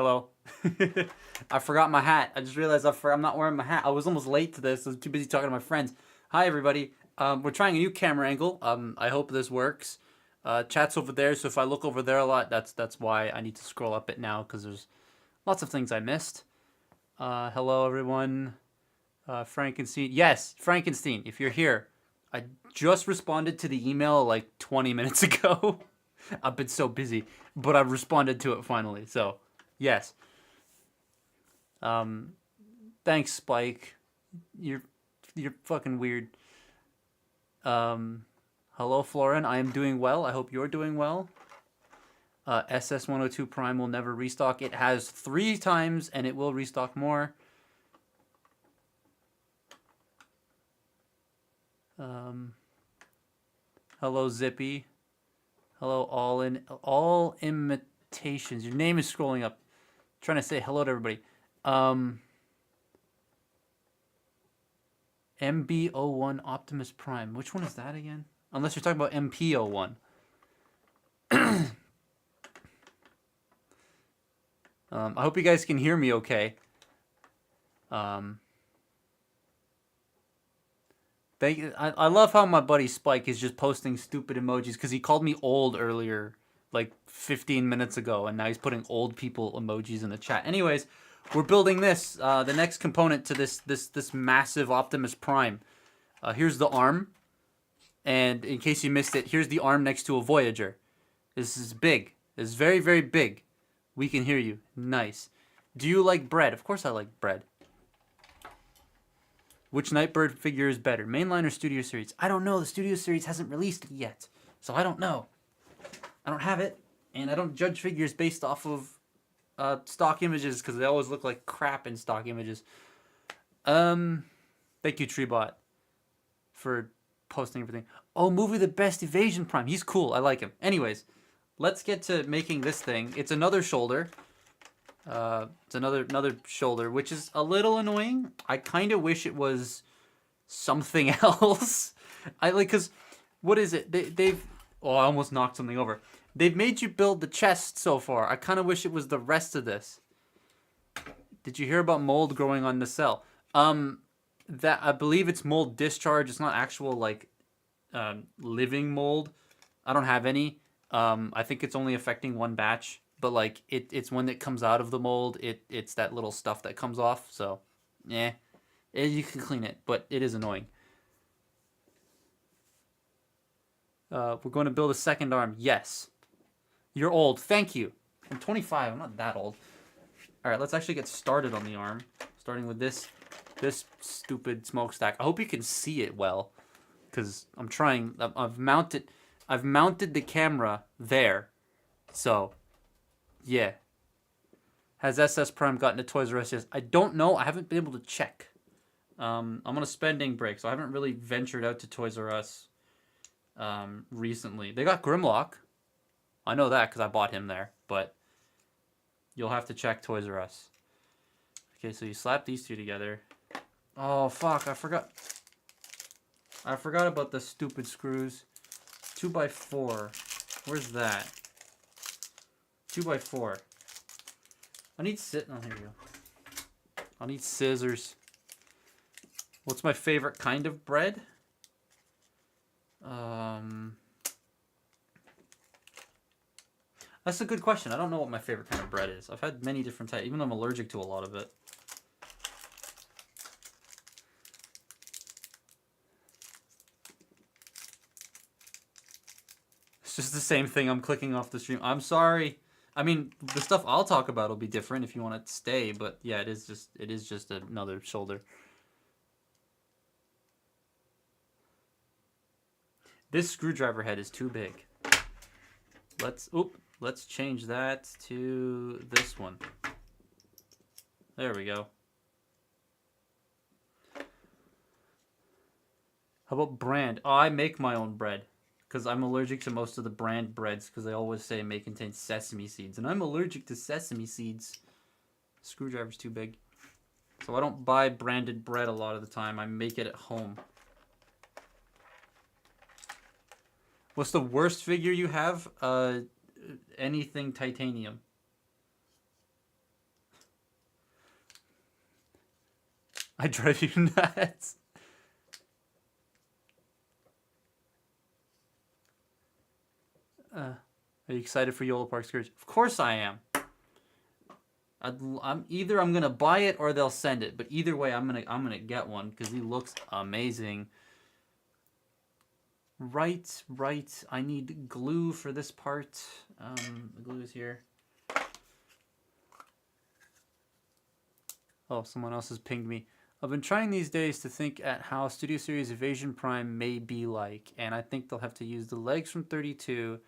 Hello. I forgot my hat. I just realized I'm not wearing my hat. I was almost late to this. I was too busy talking to my friends. Hi, everybody. We're trying a new camera angle. I hope this works. Chat's over there, so if I look over there a lot, that's why I need to scroll up it now, because there's lots of things I missed. Hello, everyone. Frankenstein. Yes, Frankenstein, if you're here. I just responded to the email like 20 minutes ago. I've been so busy, but I've responded to it finally, so yes. Thanks, Spike. You're you're fucking weird. Hello, Florin. I am doing well. I hope you're doing well. SS102 Prime will never restock. It has 3 times, and it will restock more. Hello, Zippy. Hello, all imitations. Your name is scrolling up. I'm trying to say hello to everybody. MB01 Optimus Prime. Which one is that again? Unless you're talking about MP01. I hope you guys can hear me okay. I love how my buddy Spike is just posting stupid emojis because he called me old earlier, like 15 minutes ago, and now he's putting old people emojis in the chat. Anyways, we're building this, the next component to this massive Optimus Prime. Here's the arm, and in case you missed it, here's the arm next to a Voyager. This is big. This is very, very big. We can hear you. Nice. Do you like bread? Of course I like bread. Which Nightbird figure is better, mainline or Studio Series? I don't know. The Studio Series hasn't released it yet, so I don't know. I don't have it, and I don't judge figures based off of stock images because they always look like crap in stock images. Thank you, Treebot, for posting everything. Oh, movie The Best Evasion Prime. He's cool. I like him. Anyways, let's get to making this thing. It's another shoulder. It's another shoulder, which is a little annoying. I kind of wish it was something else. Cause what is it? They've oh, I almost knocked something over. They've made you build the chest so far. I kind of wish it was the rest of this. Did you hear about mold growing on the cell? That I believe it's mold discharge. It's not actual like living mold. I don't have any. I think it's only affecting one batch. But like it's when it comes out of the mold, it's that little stuff that comes off. So, yeah, you can clean it, but it is annoying. We're going to build a second arm. Yes, you're old. Thank you. I'm 25. I'm not that old. All right, let's actually get started on the arm. Starting with this stupid smokestack. I hope you can see it well, because I'm trying. I've mounted the camera there, so. Yeah. Has SS Prime gotten to Toys R Us yet? I don't know. I haven't been able to check. I'm on a spending break, so I haven't really ventured out to Toys R Us recently. They got Grimlock. I know that because I bought him there, but you'll have to check Toys R Us. Okay, so you slap these two together. Oh, fuck. I forgot about the stupid screws. 2x4. Where's that? 2x4. I need oh, here we go. I need scissors. What's my favorite kind of bread? That's a good question. I don't know what my favorite kind of bread is. I've had many different types, even though I'm allergic to a lot of it. It's just the same thing I'm clicking off the stream. I'm sorry. I mean, the stuff I'll talk about will be different if you want to stay, but yeah, it is just another shoulder. This screwdriver head is too big. Let's change that to this one. There we go. How about brand? Oh, I make my own bread. Because I'm allergic to most of the brand breads because they always say it may contain sesame seeds. And I'm allergic to sesame seeds. Screwdriver's too big. So I don't buy branded bread a lot of the time. I make it at home. What's the worst figure you have? Anything titanium. I drive you nuts. Are you excited for YOLO Park Scourge? Of course I am. I'm gonna buy it or they'll send it, but either way, I'm gonna get one because he looks amazing. Right. I need glue for this part. The glue is here. Oh, someone else has pinged me. I've been trying these days to think at how Studio Series Evasion Prime may be like, and I think they'll have to use the legs from 32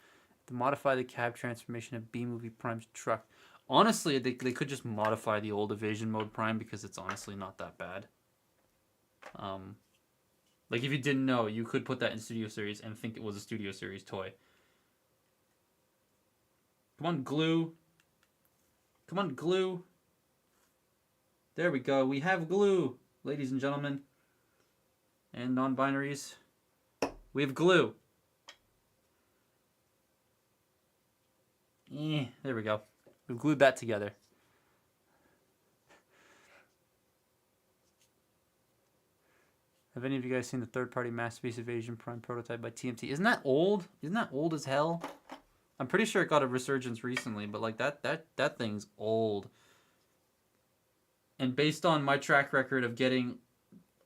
to modify the cab transformation of B-Movie Prime's truck. Honestly, they could just modify the old Evasion Mode Prime because it's honestly not that bad. Like if you didn't know, you could put that in Studio Series and think it was a Studio Series toy. Come on, glue. Come on, glue. There we go. We have glue, ladies and gentlemen. And non-binaries. We have glue. There we go. We've glued that together. Have any of you guys seen the third-party Masterpiece Evasion Prime prototype by TMT? Isn't that old? Isn't that old as hell? I'm pretty sure it got a resurgence recently, but like that thing's old. And based on my track record of getting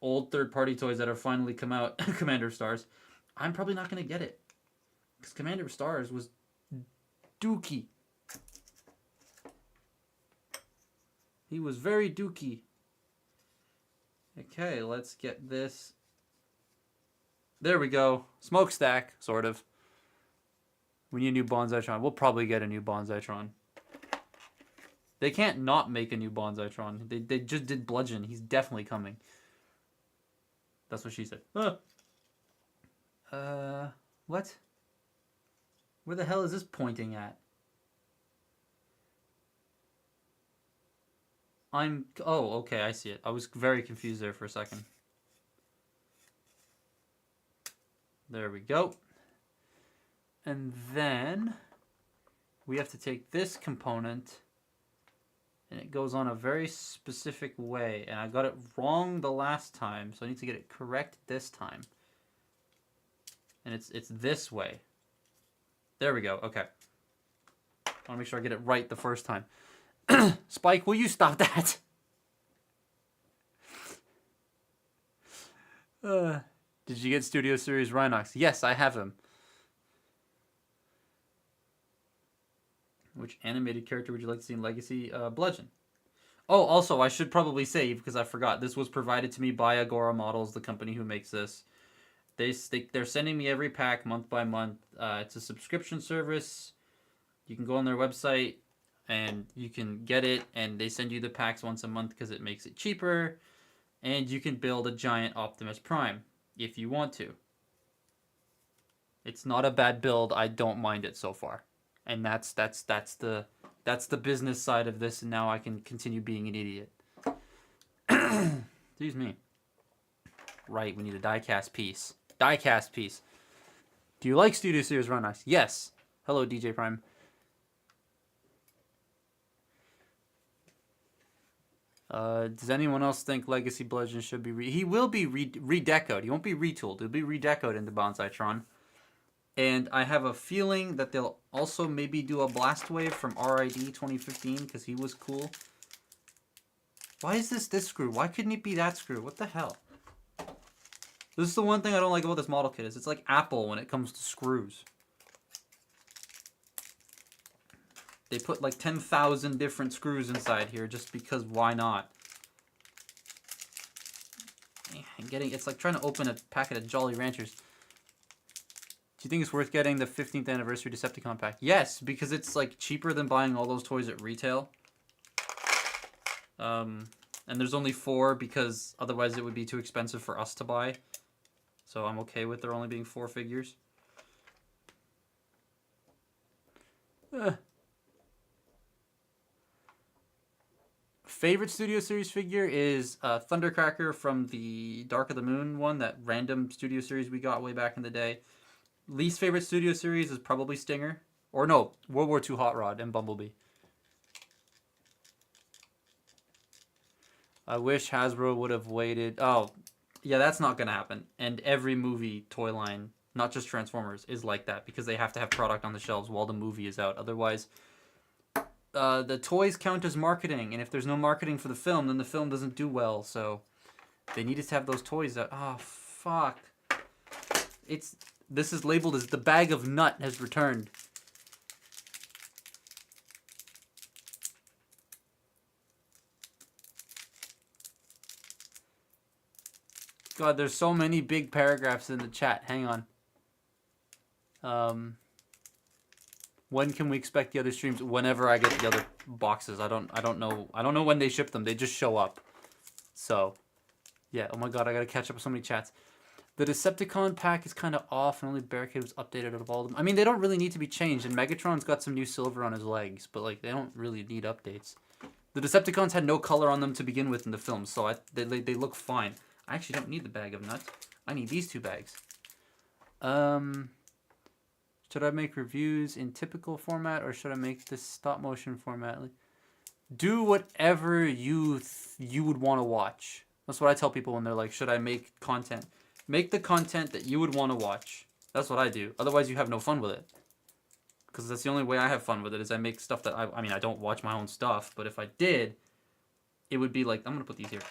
old third-party toys that have finally come out, Commander Stars, I'm probably not going to get it. Because Commander Stars was dookie. He was very dookie. Okay, let's get this. There we go. Smokestack, sort of. We need a new Bonsaitron. We'll probably get a new Bonsaitron. They can't not make a new Bonsaitron. They just did Bludgeon. He's definitely coming. That's what she said. What? Where the hell is this pointing at? Oh, okay, I see it. I was very confused there for a second. There we go. And then we have to take this component and it goes on a very specific way. And I got it wrong the last time, so I need to get it correct this time. And it's this way. There we go. Okay. I want to make sure I get it right the first time. Spike, will you stop that? Did you get Studio Series Rhinox? Yes, I have him. Which animated character would you like to see in Legacy? Bludgeon. Oh, also, I should probably say, because I forgot, this was provided to me by Agora Models, the company who makes this. They're sending me every pack month by month. It's a subscription service. You can go on their website and you can get it, and they send you the packs once a month because it makes it cheaper. And you can build a giant Optimus Prime if you want to. It's not a bad build. I don't mind it so far. And that's the business side of this, and now I can continue being an idiot. Excuse me. Right, we need a die-cast piece. Die-cast piece. Do you like Studio Series Rhinox? Yes. Hello, DJ Prime. Does anyone else think Legacy Bludgeon should be He will be redecoed. He won't be retooled. He'll be redecoed into Bonsaitron. And I have a feeling that they'll also maybe do a Blast Wave from RID 2015 because he was cool. Why is this screw? Why couldn't it be that screw? What the hell? This is the one thing I don't like about this model kit is it's like Apple when it comes to screws. They put like 10,000 different screws inside here just because why not? It's like trying to open a packet of Jolly Ranchers. Do you think it's worth getting the 15th anniversary Decepticon pack? Yes, because it's like cheaper than buying all those toys at retail. And there's only 4 because otherwise it would be too expensive for us to buy. So I'm okay with there only being 4 figures. Favorite Studio Series figure is Thundercracker from the Dark of the Moon one, that random Studio Series we got way back in the day. Least favorite Studio Series is probably Stinger. Or no, World War II Hot Rod and Bumblebee. I wish Hasbro would have waited. Oh, yeah, that's not gonna happen. And every movie toy line, not just Transformers, is like that because they have to have product on the shelves while the movie is out. Otherwise, the toys count as marketing, and if there's no marketing for the film, then the film doesn't do well. So they needed to have those toys out. Oh fuck! This is labeled as the bag of nut has returned. God, there's so many big paragraphs in the chat. Hang on. When can we expect the other streams? Whenever I get the other boxes. I don't know. I don't know when they ship them. They just show up. So, yeah. Oh my god, I gotta catch up with so many chats. The Decepticon pack is kind of off, and only Barricade was updated out of all of them. I mean, they don't really need to be changed, and Megatron's got some new silver on his legs, but like they don't really need updates. The Decepticons had no color on them to begin with in the film, so they look fine. I actually don't need the bag of nuts. I need these two bags. Should I make reviews in typical format or should I make this stop motion format? Do whatever you would want to watch. That's what I tell people when they're like, should I make content? Make the content that you would want to watch. That's what I do. Otherwise, you have no fun with it. Because that's the only way I have fun with it is I make stuff that I mean, I don't watch my own stuff, but if I did, it would be like, I'm going to put these here.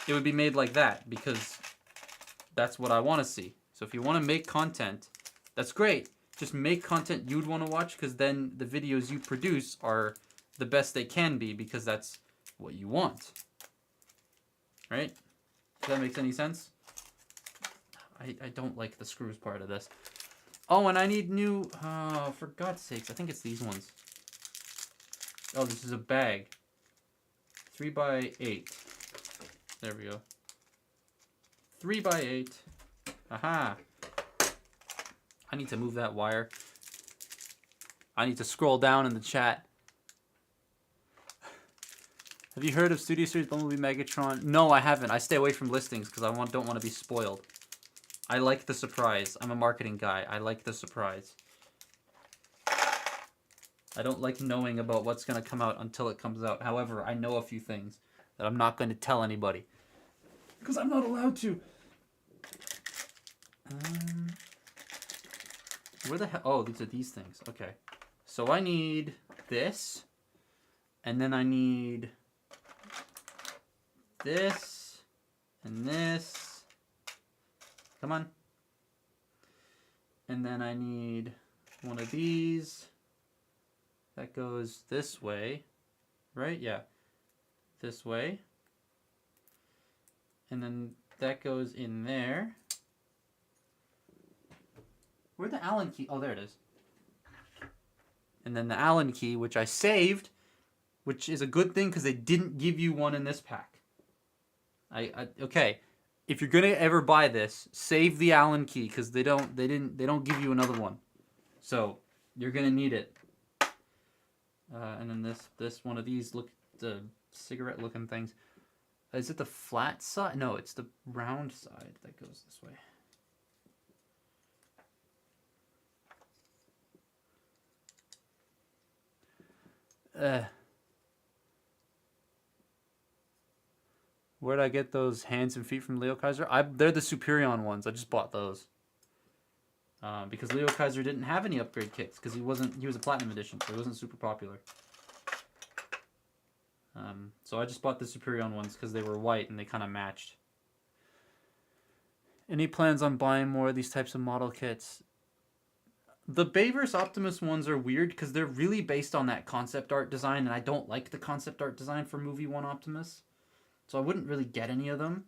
It would be made like that because that's what I want to see. So if you want to make content, that's great. Just make content you'd want to watch because then the videos you produce are the best they can be because that's what you want. Right? If that makes any sense? I don't like the screws part of this. Oh, and I need new... Oh, for God's sakes. I think it's these ones. Oh, this is a bag. 3x8. There we go. 3x8. Aha. I need to move that wire. I need to scroll down in the chat. Have you heard of Studio Series Bumblebee Megatron? No, I haven't. I stay away from listings because I don't want to be spoiled. I like the surprise. I'm a marketing guy. I like the surprise. I don't like knowing about what's going to come out until it comes out. However, I know a few things that I'm not going to tell anybody. Because I'm not allowed to. Where the hell? Oh, these are these things. Okay. So I need this. And then I need this. And this. Come on. And then I need one of these. That goes this way. Right? Yeah. This way. And then that goes in there. Where'd the Allen key? Oh, there it is. And then the Allen key, which I saved, which is a good thing because they didn't give you one in this pack. Okay. If you're gonna ever buy this, save the Allen key because they don't give you another one. So you're gonna need it. And then this one of these the cigarette looking things. Is it the flat side? No, it's the round side that goes this way. Where'd I get those hands and feet from Leo Kaiser? They're the Superion ones. I just bought those. Because Leo Kaiser didn't have any upgrade kits because he was a Platinum Edition, so he wasn't super popular. So I just bought the Superion ones because they were white and they kind of matched. Any plans on buying more of these types of model kits? The Bayverse Optimus ones are weird because they're really based on that concept art design, and I don't like the concept art design for Movie 1 Optimus. So I wouldn't really get any of them.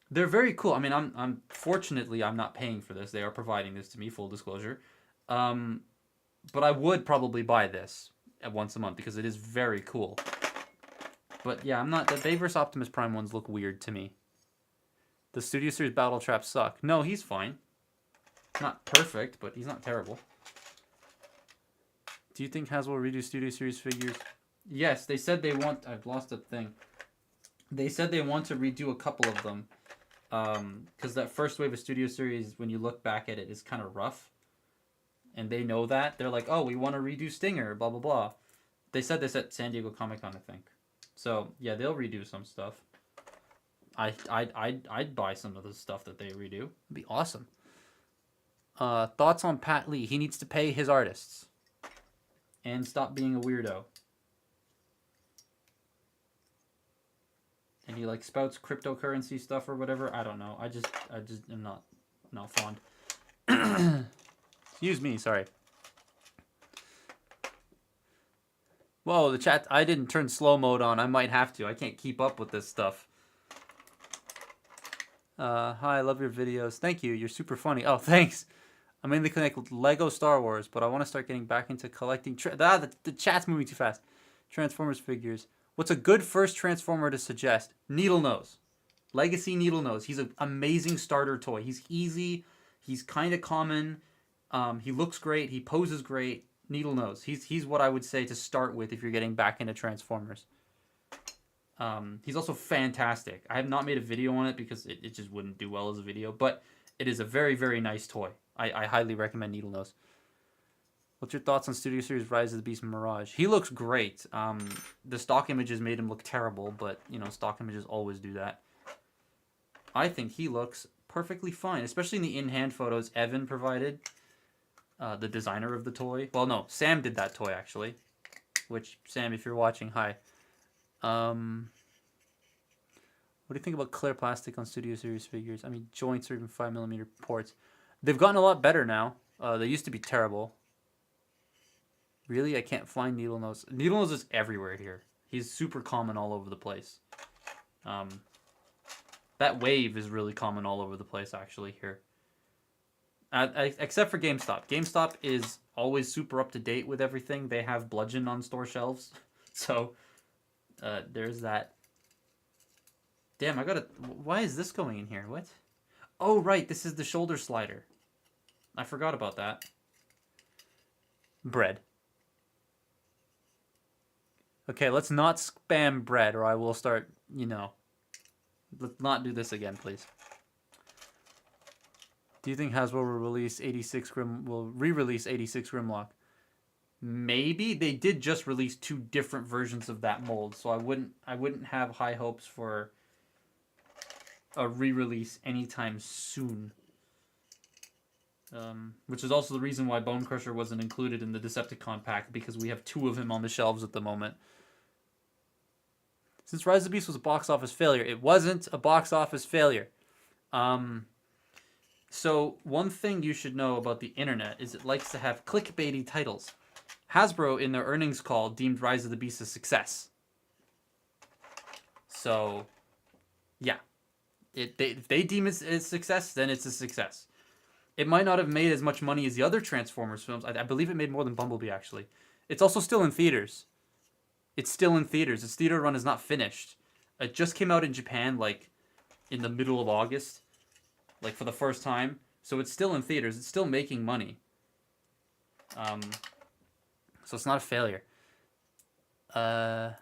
They're very cool. I mean, fortunately I'm not paying for this. They are providing this to me, full disclosure. But I would probably buy this at once a month because it is very cool. But yeah, the Bayverse Optimus Prime ones look weird to me. The Studio Series Battle Traps suck. No, he's fine. Not perfect, but he's not terrible. Do you think Hasbro will redo Studio Series figures? Yes, they said they want... I've lost a thing. They said they want to redo a couple of them. Because that first wave of Studio Series, when you look back at it, is kind of rough. And they know that. They're like, oh, we want to redo Stinger, blah, blah, blah. They said this at San Diego Comic-Con, I think. So yeah, they'll redo some stuff. I'd buy some of the stuff that they redo. It'd be awesome. Thoughts on Pat Lee? He needs to pay his artists and stop being a weirdo. And he like spouts cryptocurrency stuff or whatever. I don't know. I just am not fond. Excuse me. Sorry. Whoa, the chat. I didn't turn slow mode on. I might have to. I can't keep up with this stuff. Hi, I love your videos. Thank you. You're super funny. Oh, thanks. I mainly connect with Lego Star Wars, but I want to start getting back into collecting. The chat's moving too fast. Transformers figures. What's a good first Transformer to suggest? Needle Nose. Legacy Needle Nose. He's an amazing starter toy. He's easy. He's kind of common. He looks great. He poses great. Needle Nose. He's what I would say to start with if you're getting back into Transformers. He's also fantastic. I have not made a video on it because it just wouldn't do well as a video, but it is a very, very nice toy. I highly recommend Needle Nose. What's your thoughts on Studio Series Rise of the Beast Mirage? He looks great. The stock images made him look terrible, but, you know, stock images always do that. I think he looks perfectly fine, especially in the in-hand photos Evan provided, the designer of the toy. Well, no, Sam did that toy, actually, which, Sam, if you're watching, hi. What do you think about clear plastic on Studio Series figures? I mean, joints or even 5mm ports. They've gotten a lot better now. They used to be terrible. Really? I can't find Needle Nose. Needle Nose is everywhere here. He's super common all over the place. That wave is really common all over the place, actually, here. Except for GameStop. GameStop is always super up-to-date with everything. They have Bludgeon on store shelves. So, there's that. Damn, I gotta... Why is this going in here? What? Oh, right. This is the shoulder slider. I forgot about that. Bread. Okay, let's not spam bread or I will start, you know. Let's not do this again, please. Do you think Hasbro will release 86 will re-release 86 Grimlock? Maybe. They did just release 2 different versions of that mold, so I wouldn't have high hopes for a re-release anytime soon. Which is also the reason why Bone Crusher wasn't included in the Decepticon pack, because we have 2 of him on the shelves at the moment. Since Rise of the Beast was a box office failure, it wasn't a box office failure. So one thing you should know about the internet is it likes to have clickbaity titles. Hasbro, in their earnings call, deemed Rise of the Beast a success. So, yeah. If they deem it a success, then it's a success. It might not have made as much money as the other Transformers films. I believe it made more than Bumblebee, actually. It's also still in theaters. It's still in theaters. Its theater run is not finished. It just came out in Japan, like, in the middle of August. Like, for the first time. So it's still in theaters. It's still making money. So it's not a failure. Clear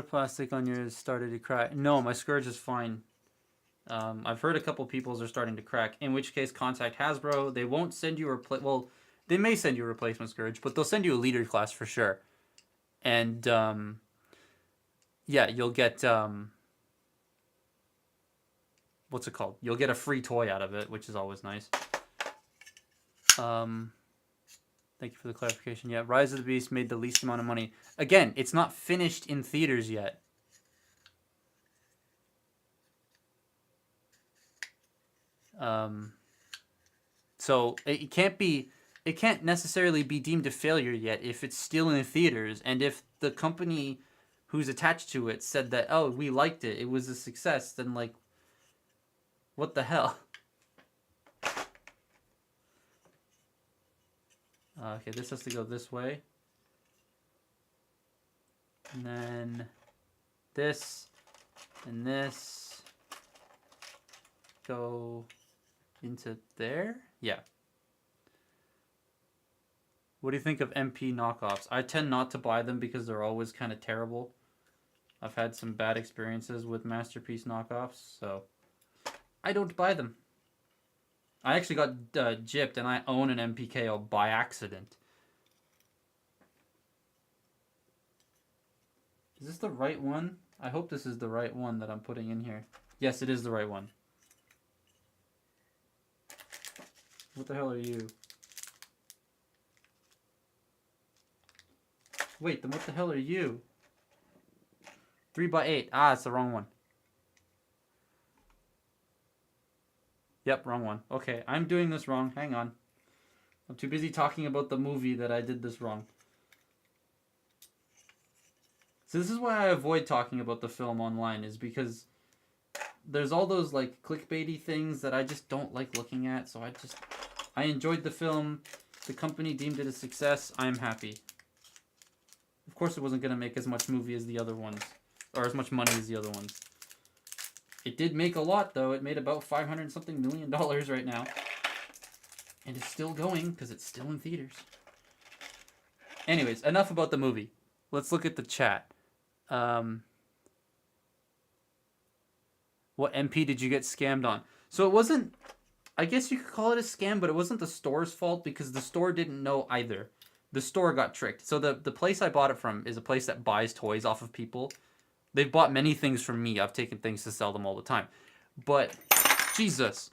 plastic on yours started to crack. No, my Scourge is fine. I've heard a couple people's are starting to crack. In which case, contact Hasbro. They won't send you a well, they may send you a replacement Scourge, but they'll send you a leader class for sure. And yeah, you'll get what's it called? You'll get a free toy out of it, which is always nice. Thank you for the clarification. Yeah, Rise of the Beast made the least amount of money. Again, it's not finished in theaters yet. So it can't necessarily be deemed a failure yet if it's still in theaters, and if the company who's attached to it said that, oh, we liked it, it was a success, then, like, what the hell? Okay, this has to go this way. And then this and this go into there? Yeah. What do you think of MP knockoffs? I tend not to buy them because they're always kind of terrible. I've had some bad experiences with Masterpiece knockoffs, so I don't buy them. I actually got gypped, and I own an MPKO by accident. Is this the right one? I hope this is the right one that I'm putting in here. Yes, it is the right one. What the hell are you? Wait, then what the hell are you? 3x8. Ah, it's the wrong one. Yep, wrong one. Okay, I'm doing this wrong. Hang on. I'm too busy talking about the movie that I did this wrong. So this is why I avoid talking about the film online, is because there's all those like clickbaity things that I just don't like looking at. So I enjoyed the film. The company deemed it a success. I'm happy. Of course, it wasn't going to make as much movie as the other ones, or as much money as the other ones. It did make a lot, though. It made about $500-something million right now. And it's still going, because it's still in theaters. Anyways, enough about the movie. Let's look at the chat. What MP did you get scammed on? So it wasn't... I guess you could call it a scam, but it wasn't the store's fault, because the store didn't know either. The store got tricked. So the place I bought it from is a place that buys toys off of people. They've bought many things from me. I've taken things to sell them all the time. But, Jesus.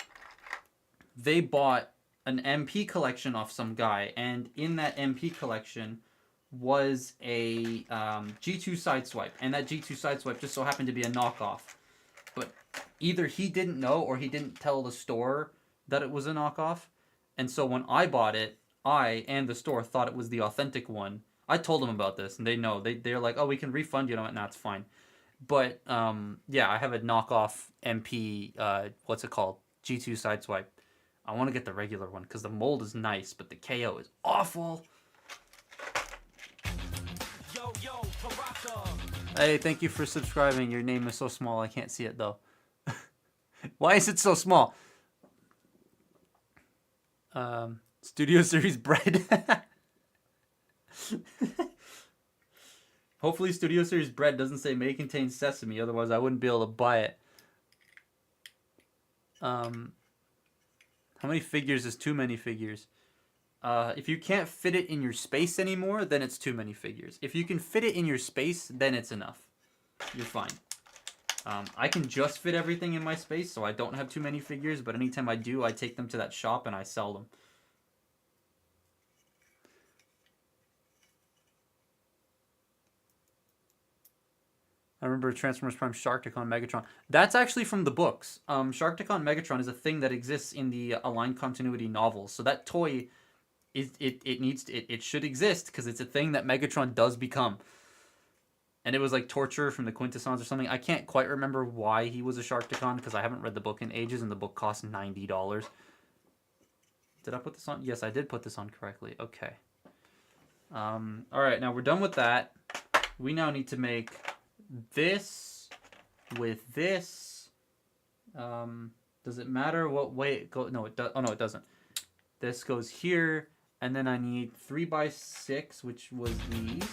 They bought an MP collection off some guy. And in that MP collection was a G2 Sideswipe. And that G2 Sideswipe just so happened to be a knockoff. But either he didn't know or he didn't tell the store that it was a knockoff. And so when I bought it, I and the store thought it was the authentic one. I told them about this, and they know. They're like, oh, we can refund you. And that's fine. But, yeah, I have a knockoff MP, what's it called? G2 Sideswipe. I want to get the regular one, because the mold is nice, but the KO is awful. Hey, thank you for subscribing. Your name is so small, I can't see it, though. Why is it so small? Studio Series bread. Hopefully Studio Series bread doesn't say may contain sesame, otherwise I wouldn't be able to buy it. How many figures is too many figures? If you can't fit it in your space anymore, then it's too many figures. If you can fit it in your space, then it's enough. You're fine. I can just fit everything in my space, so I don't have too many figures, but anytime I do, I take them to that shop and I sell them. I remember Transformers Prime Sharkticon Megatron. That's actually from the books. Sharkticon Megatron is a thing that exists in the Aligned Continuity novels. So that toy, it should exist because it's a thing that Megatron does become. And it was like torture from the Quintessons or something. I can't quite remember why he was a Sharkticon because I haven't read the book in ages and the book cost $90. Did I put this on? Yes, I did put this on correctly. Okay. Alright, now we're done with that. We now need to make this with this. Does it matter what way it goes? No, it does. Oh no, it doesn't. This goes here, and then I need 3x6, which was these.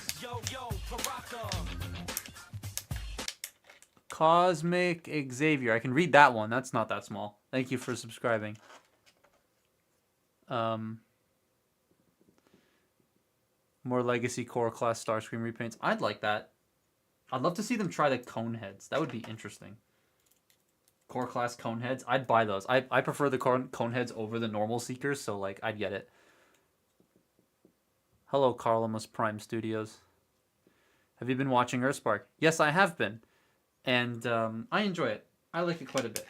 Cosmic Xavier. I can read that one. That's not that small. Thank you for subscribing. More Legacy Core Class Starscream repaints. I'd like that. I'd love to see them try the cone heads. That would be interesting. Core class cone heads. I'd buy those. I prefer the cone heads over the normal Seekers, so like I'd get it. Hello, Carlimus Prime Studios. Have you been watching Earthspark? Yes, I have been. And I enjoy it. I like it quite a bit.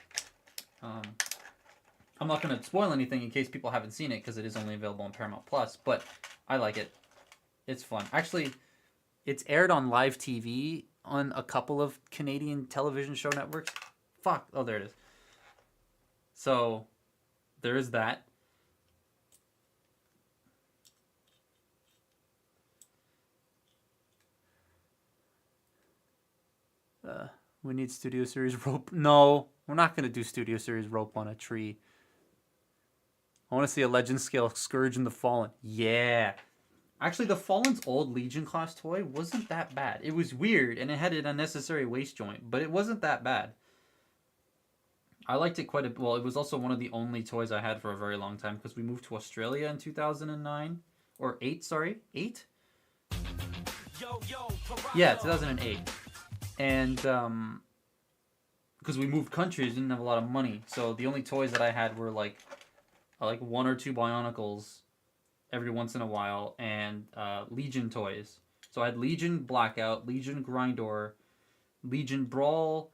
I'm not going to spoil anything in case people haven't seen it because it is only available on Paramount Plus, but I like it. It's fun. Actually, it's aired on live TV on a couple of Canadian television show networks. Fuck. Oh, there it is. So, there is that. We need Studio Series rope. No, we're not going to do Studio Series rope on a tree. I want to see a Legend Scale Scourge and the Fallen. Yeah. Actually, the Fallen's old Legion class toy wasn't that bad. It was weird, and it had an unnecessary waist joint, but it wasn't that bad. I liked it quite a bit. Well, it was also one of the only toys I had for a very long time, because we moved to Australia in 2009. Or 8, sorry. 8? Yeah, 2008. And because we moved countries, didn't have a lot of money, so the only toys that I had were like one or two Bionicles every once in a while, and Legion toys. So I had Legion Blackout, Legion Grindor, Legion Brawl,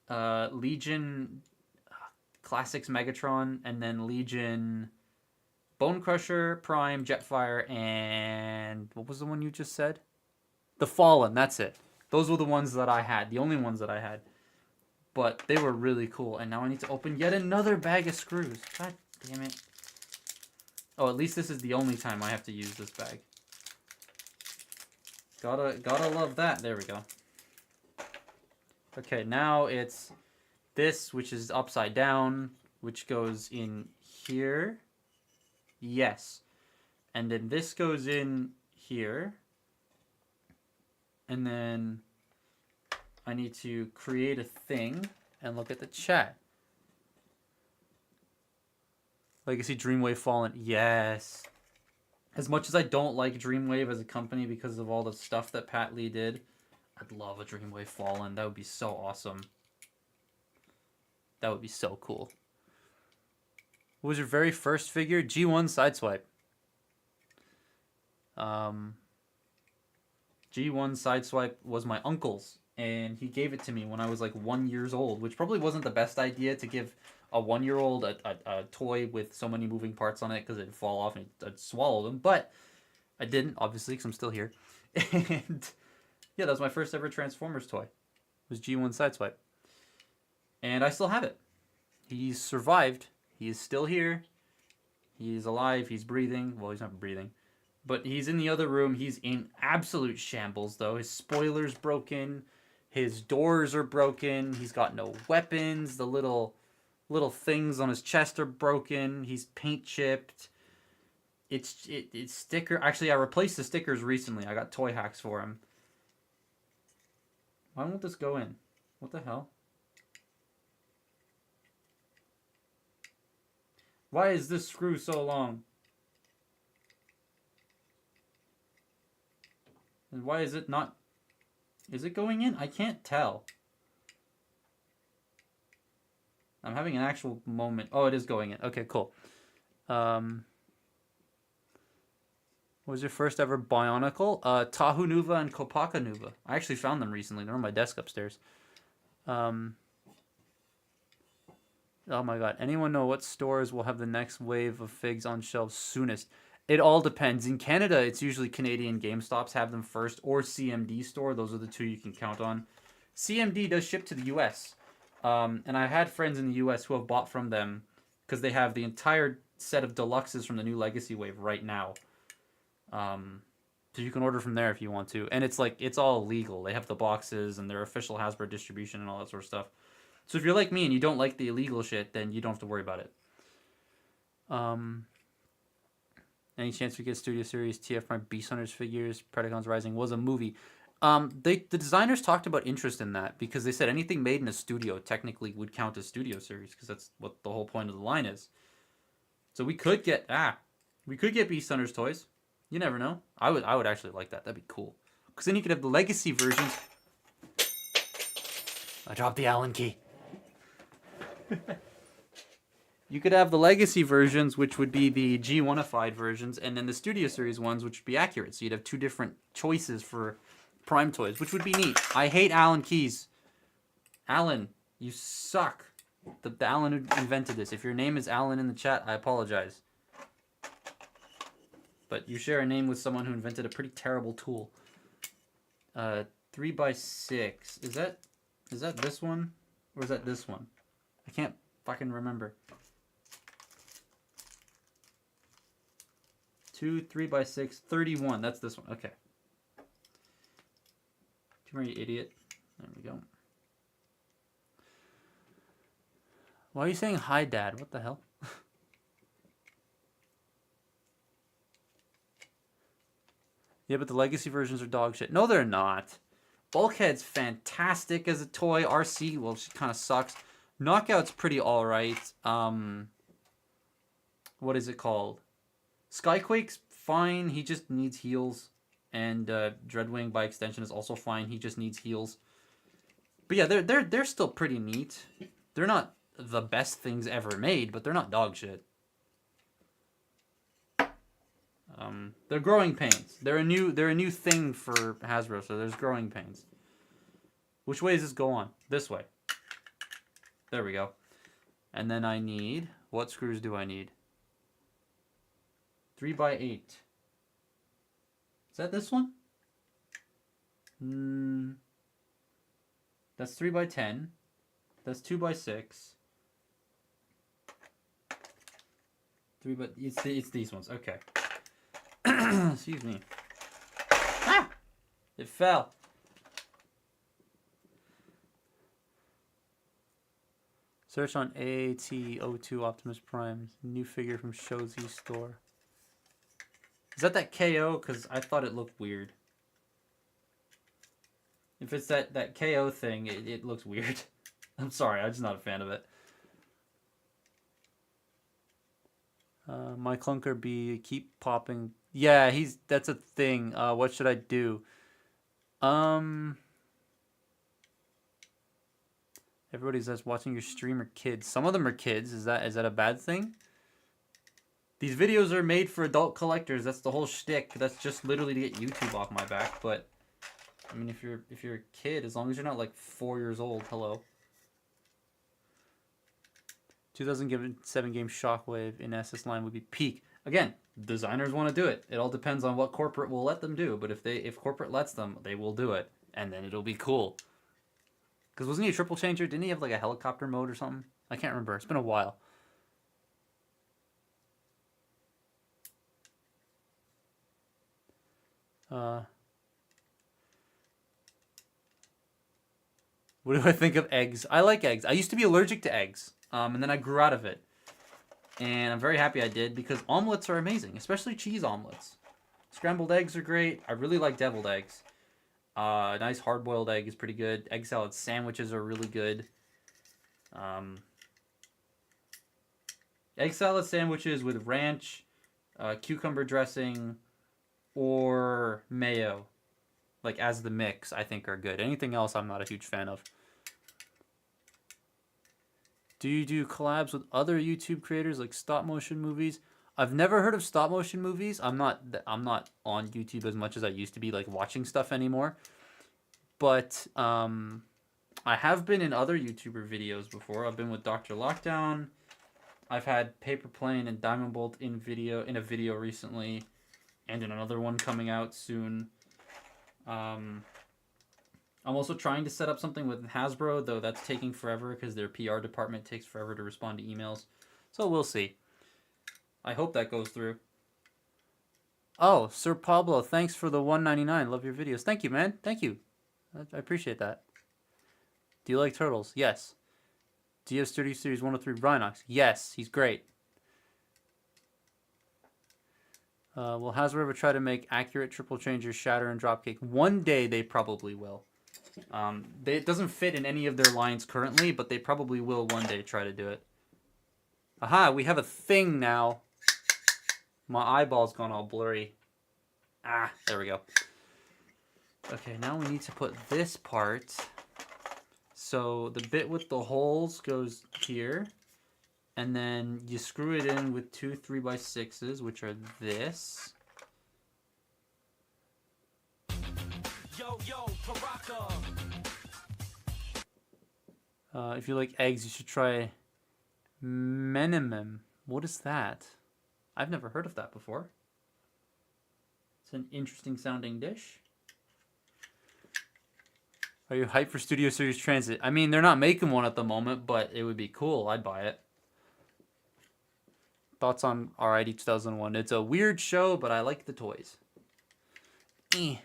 Legion Classics Megatron, and then Legion Bone Crusher, Prime, Jetfire, and what was the one you just said? The Fallen. That's it. Those were the ones that I had. The only ones that I had. But they were really cool. And now I need to open yet another bag of screws. God damn it. Oh, at least this is the only time I have to use this bag. Gotta love that. There we go. Okay, now it's this, which is upside down, which goes in here. Yes. And then this goes in here. And then I need to create a thing and look at the chat. Legacy Dreamwave Fallen. Yes. As much as I don't like Dreamwave as a company because of all the stuff that Pat Lee did, I'd love a Dreamwave Fallen. That would be so awesome. That would be so cool. What was your very first figure? G1 Sideswipe. G1 Sideswipe was my uncle's, and he gave it to me when I was like 1 year old, which probably wasn't the best idea to give a 1 year old a toy with so many moving parts on it because it'd fall off and I'd swallow them, but I didn't, obviously, because I'm still here. And yeah, that was my first ever Transformers toy. It was G1 Sideswipe. And I still have it. He's survived. He is still here. He's alive. He's breathing. Well, he's not breathing. But he's in the other room. He's in absolute shambles, though. His spoiler's broken. His doors are broken. He's got no weapons. The little things on his chest are broken. He's paint chipped. It's sticker. Actually, I replaced the stickers recently. I got toy hacks for him. Why won't this go in? What the hell? Why is this screw so long? And why is it not... Is it going in? I can't tell. I'm having an actual moment. Oh, it is going in. Okay, cool. What was your first ever Bionicle? Tahu Nuva and Kopaka Nuva. I actually found them recently. They're on my desk upstairs. Oh my god. Anyone know what stores will have the next wave of figs on shelves soonest? It all depends. In Canada, it's usually Canadian GameStops have them first, or CMD store. Those are the two you can count on. CMD does ship to the US. And I had friends in the US who have bought from them because they have the entire set of deluxes from the new Legacy Wave right now. So you can order from there if you want to. And it's like, it's all legal. They have the boxes and their official Hasbro distribution and all that sort of stuff. So if you're like me and you don't like the illegal shit, then you don't have to worry about it. Any chance we get Studio Series TF Prime Beast Hunters figures? Predacons Rising was a movie. The designers talked about interest in that because they said anything made in a studio technically would count as Studio Series because that's what the whole point of the line is. So we could get Beast Hunters toys. You never know. I would actually like that. That'd be cool. Because then you could have the legacy versions. I dropped the Allen key. You could have the legacy versions, which would be the G1ified versions, and then the Studio Series ones, which would be accurate. So you'd have two different choices for Prime toys, which would be neat. I hate Allen keys. Alan, you suck. The Alan who invented this. If your name is Alan in the chat, I apologize. But you share a name with someone who invented a pretty terrible tool. 3x6. Is that this one? Or is that this one? I can't fucking remember. 2, 3x6, 31. That's this one. Okay. Come here, you idiot. There we go. Why are you saying hi, Dad? What the hell? Yeah, but the legacy versions are dog shit. No, they're not. Bulkhead's fantastic as a toy. RC, well, she kind of sucks. Knockout's pretty alright. What is it called? Skyquake's fine. He just needs heals. And Dreadwing, by extension, is also fine. He just needs heals. But yeah, they're still pretty neat. They're not the best things ever made, but they're not dog shit. They're growing pains. They're a new thing for Hasbro, so there's growing pains. Which way does this go on? This way. There we go. And then I need, what screws do I need? 3x8. Is that this one? That's 3x10. That's 2x6. It's these ones. Okay. Excuse me. Ah! It fell. Search on AT02 Optimus Prime. New figure from Shozi store. Is that KO? Because I thought it looked weird. If it's that KO thing, it looks weird. I'm sorry, I'm just not a fan of it. My clunker B keep popping. Yeah, that's a thing. What should I do? Everybody says watching your stream are kids. Some of them are kids. Is that a bad thing? These videos are made for adult collectors. That's the whole shtick. That's just literally to get YouTube off my back. But I mean, if you're a kid, as long as you're not like 4 years old, hello. 2007 game Shockwave in SS line would be peak. Again, designers want to do it. It all depends on what corporate will let them do. But if corporate lets them, they will do it, and then it'll be cool. Because wasn't he a triple changer? Didn't he have like a helicopter mode or something? I can't remember. It's been a while. What do I think of eggs? I like eggs. I used to be allergic to eggs, and then I grew out of it. And I'm very happy I did because omelets are amazing, especially cheese omelets. Scrambled eggs are great. I really like deviled eggs. A nice hard-boiled egg is pretty good. Egg salad sandwiches are really good. Egg salad sandwiches with ranch, cucumber dressing, or mayo, like as the mix, I think are good. Anything else, I'm not a huge fan of. Do you do collabs with other YouTube creators like stop motion movies? I've never heard of stop motion movies. I'm not on YouTube as much as I used to be, like watching stuff anymore. But I have been in other YouTuber videos before. I've been with Dr. Lockdown. I've had Paper Plane and Diamond Bolt in a video recently, and in another one coming out soon. I'm also trying to set up something with Hasbro, though that's taking forever because their PR department takes forever to respond to emails. So we'll see. I hope that goes through. Oh, Sir Pablo, thanks for the $1.99. Love your videos. Thank you, man. Thank you. I appreciate that. Do you like turtles? Yes. Do you have Sturdy Series 103 Rhinox? Yes, he's great. Will Hasbro ever try to make accurate triple changers, shatter, and dropkick? One day they probably will. It doesn't fit in any of their lines currently, but they probably will one day try to do it. Aha, we have a thing now. My eyeball's gone all blurry. Ah, there we go. Okay, now we need to put this part. So the bit with the holes goes here. And then you screw it in with two 3x6s, which are this. If you like eggs, you should try menemem. What is that? I've never heard of that before. It's an interesting sounding dish. Are you hyped for Studio Series Transit? I mean, they're not making one at the moment, but it would be cool. I'd buy it. Thoughts on RID 2001? It's a weird show, but I like the toys. If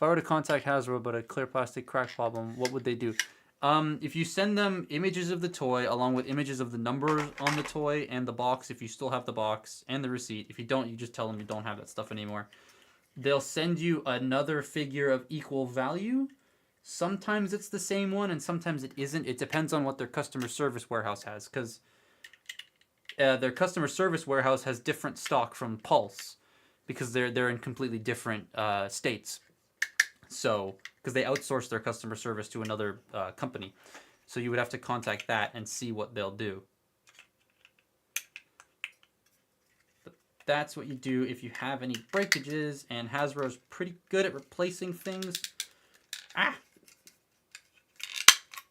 I were to contact Hasbro about a clear plastic crack problem, what would they do? If you send them images of the toy along with images of the numbers on the toy and the box, if you still have the box, and the receipt. If you don't, you just tell them you don't have that stuff anymore. They'll send you another figure of equal value. Sometimes it's the same one, and sometimes it isn't. It depends on what their customer service warehouse has, because their customer service warehouse has different stock from Pulse, because they're in completely different states. So, because they outsource their customer service to another company. So you would have to contact that and see what they'll do. But that's what you do if you have any breakages, and Hasbro's pretty good at replacing things. Ah!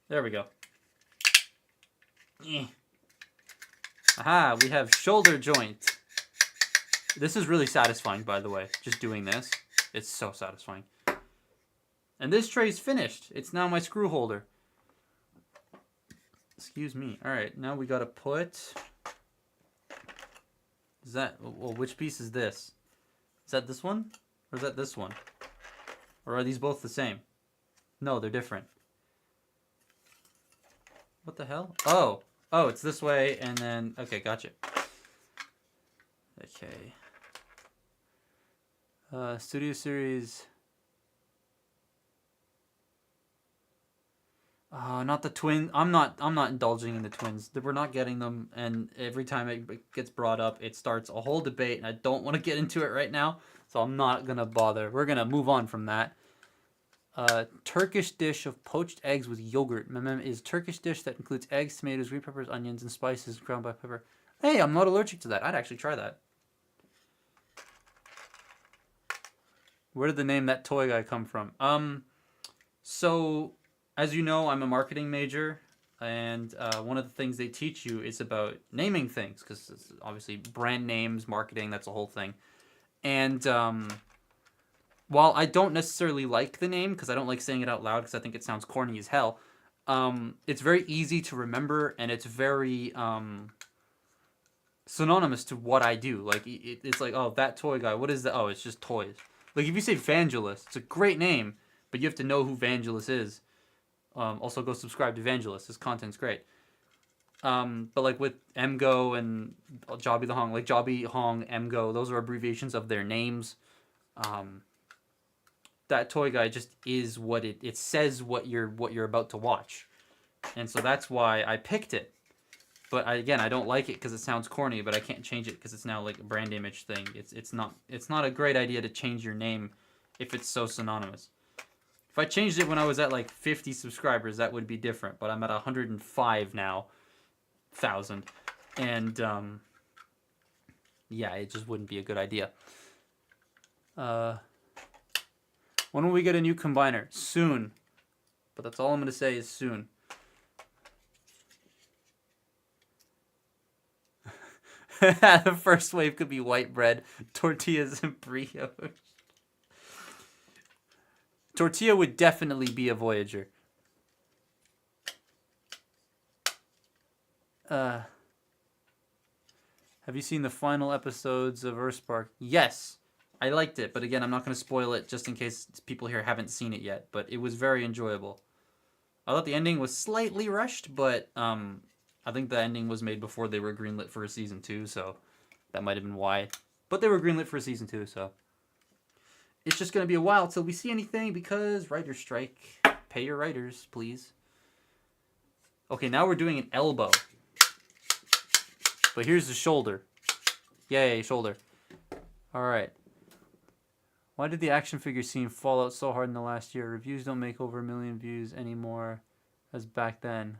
There we go. Aha, we have shoulder joint. This is really satisfying, by the way, just doing this. It's so satisfying. And this tray's finished. It's now my screw holder. Excuse me. All right, now we gotta put... Is that... Well, which piece is this? Is that this one? Or is that this one? Or are these both the same? No, they're different. What the hell? Oh! Oh, it's this way, and then... Okay, gotcha. Okay. Studio Series... not the twin. I'm not indulging in the twins. We're not getting them, and every time it gets brought up, it starts a whole debate, and I don't want to get into it right now, so I'm not gonna bother. We're gonna move on from that. Turkish dish of poached eggs with yogurt. Memem is Turkish dish that includes eggs, tomatoes, green peppers, onions, and spices ground by pepper. Hey, I'm not allergic to that. I'd actually try that. Where did the name That Toy Guy come from? So... As you know, I'm a marketing major, and one of the things they teach you is about naming things, because obviously brand names, marketing, that's a whole thing. And while I don't necessarily like the name, because I don't like saying it out loud, because I think it sounds corny as hell, it's very easy to remember, and it's very synonymous to what I do. Like, it's like, oh, That Toy Guy, what is that? Oh, it's just toys. Like, if you say Vangelis, it's a great name, but you have to know who Vangelis is. Also, go subscribe to Vangelis. His content's great. But like with MGO and Jobby the Hong, like Jobby, Hong, MGO, those are abbreviations of their names. That Toy Guy just is what it says what you're about to watch, and so that's why I picked it. But again, I don't like it because it sounds corny, but I can't change it because it's now like a brand image thing. It's not a great idea to change your name if it's so synonymous. If I changed it when I was at like 50 subscribers, that would be different. But I'm at 105 now, 1,000, and yeah, it just wouldn't be a good idea. When will we get a new combiner? Soon. But that's all I'm gonna say is soon. The first wave could be white bread, tortillas, and brioche. Tortilla would definitely be a Voyager. Have you seen the final episodes of Earthspark? Yes, I liked it, but again, I'm not going to spoil it just in case people here haven't seen it yet. But it was very enjoyable. I thought the ending was slightly rushed, but I think the ending was made before they were greenlit for a season 2, so that might have been why. But they were greenlit for a season 2, so it's just going to be a while till we see anything because writer's strike. Pay your writers, please. Okay, now we're doing an elbow. But here's the shoulder. Yay, shoulder. Alright. Why did the action figure scene fall out so hard in the last year? Reviews don't make over 1 million views anymore as back then.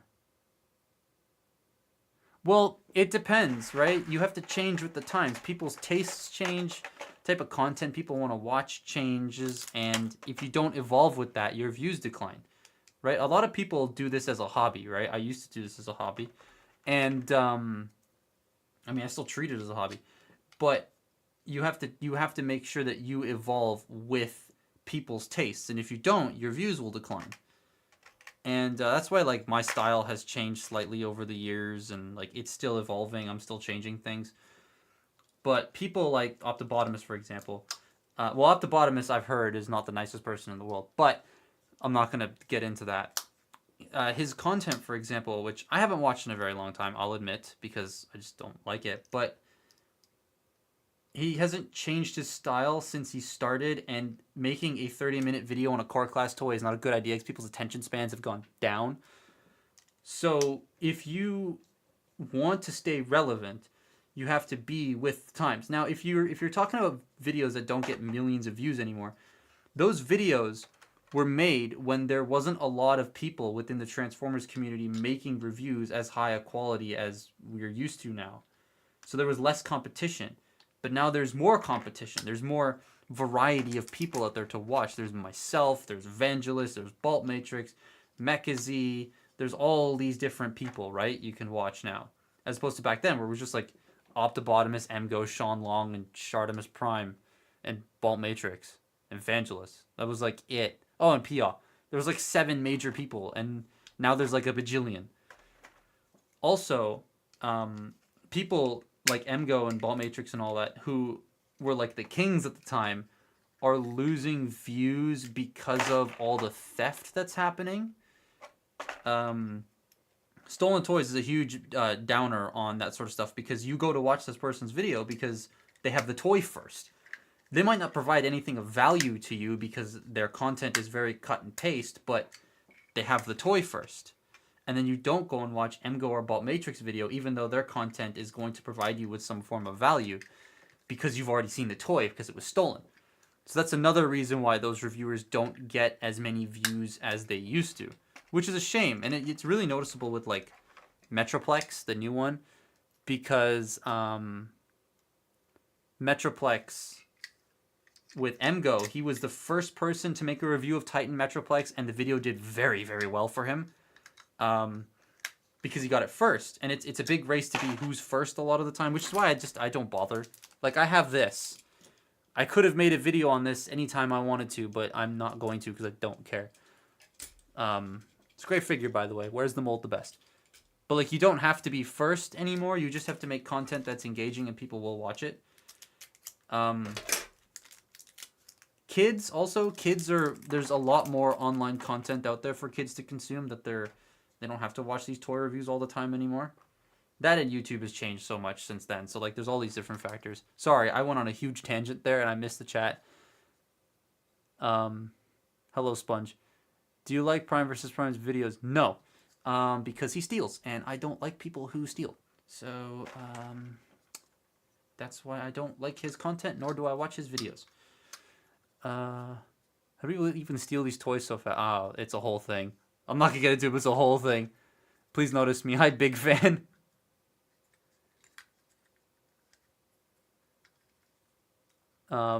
Well, it depends, right? You have to change with the times. People's tastes change. Type of content people want to watch changes, and if you don't evolve with that, your views decline, right? A lot of people do this as a hobby, right? I used to do this as a hobby, and I mean, I still treat it as a hobby, but you have to make sure that you evolve with people's tastes, and if you don't, your views will decline. And that's why like my style has changed slightly over the years, and like it's still evolving. I'm still changing things. But people like Optimus, for example. Well, Optimus, I've heard, is not the nicest person in the world. But I'm not going to get into that. His content, for example, which I haven't watched in a very long time, I'll admit, because I just don't like it. But he hasn't changed his style since he started, and making a 30-minute video on a core class toy is not a good idea because people's attention spans have gone down. So if you want to stay relevant, you have to be with times. Now, if you're talking about videos that don't get millions of views anymore, those videos were made when there wasn't a lot of people within the Transformers community making reviews as high a quality as we're used to now. So there was less competition. But now there's more competition. There's more variety of people out there to watch. There's myself, there's Evangelist, there's Bolt Matrix, Mecha-Z. There's all these different people, right? You can watch now. As opposed to back then where it was just like Optimus, Emgo, Sean Long, and Shartimus Prime, and Bolt Matrix, and Evangelist. That was like it. Oh, and Pia. There was like 7 major people, and now there's like a bajillion. Also, people like Emgo and Bolt Matrix and all that, who were like the kings at the time, are losing views because of all the theft that's happening. Stolen toys is a huge downer on that sort of stuff, because you go to watch this person's video because they have the toy first. They might not provide anything of value to you because their content is very cut and paste, but they have the toy first. And then you don't go and watch Emgo or Bolt Matrix video, even though their content is going to provide you with some form of value, because you've already seen the toy because it was stolen. So that's another reason why those reviewers don't get as many views as they used to, which is a shame. And it's really noticeable with like Metroplex, the new one, because Metroplex with Emgo, he was the first person to make a review of Titan Metroplex, and the video did very, very well for him. Because he got it first, and it's a big race to be who's first a lot of the time, which is why I don't bother. Like, I have this. I could have made a video on this anytime I wanted to, but I'm not going to because I don't care. It's a great figure, by the way. Where's the mold the best? But like, you don't have to be first anymore. You just have to make content that's engaging and people will watch it. Kids there's a lot more online content out there for kids to consume, that they don't have to watch these toy reviews all the time anymore. That and YouTube has changed so much since then. So like, there's all these different factors. Sorry, I went on a huge tangent there and I missed the chat. Hello, Sponge. Do you like Prime vs. Prime's videos? No, because he steals, and I don't like people who steal. So that's why I don't like his content, nor do I watch his videos. How do people even steal these toys so fast? Oh, it's a whole thing. I'm not gonna get into it, but it's a whole thing. Please notice me. Hi, big fan. I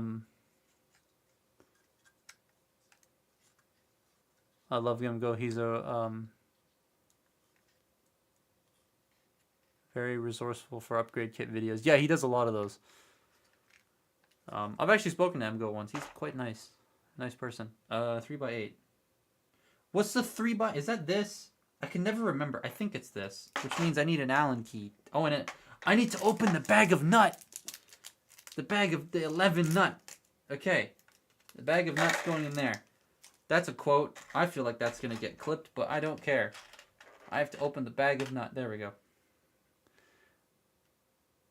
love him. Go. He's a very resourceful for upgrade kit videos. Yeah, he does a lot of those. I've actually spoken to Emgo once. He's quite nice. Nice person. 3x8. What's the 3x? Is that this? I can never remember. I think it's this, which means I need an Allen key. Oh, and I need to open the bag of nut. The bag of the 11 nut. Okay. The bag of nuts going in there. That's a quote. I feel like that's going to get clipped, but I don't care. I have to open the bag of nut. There we go.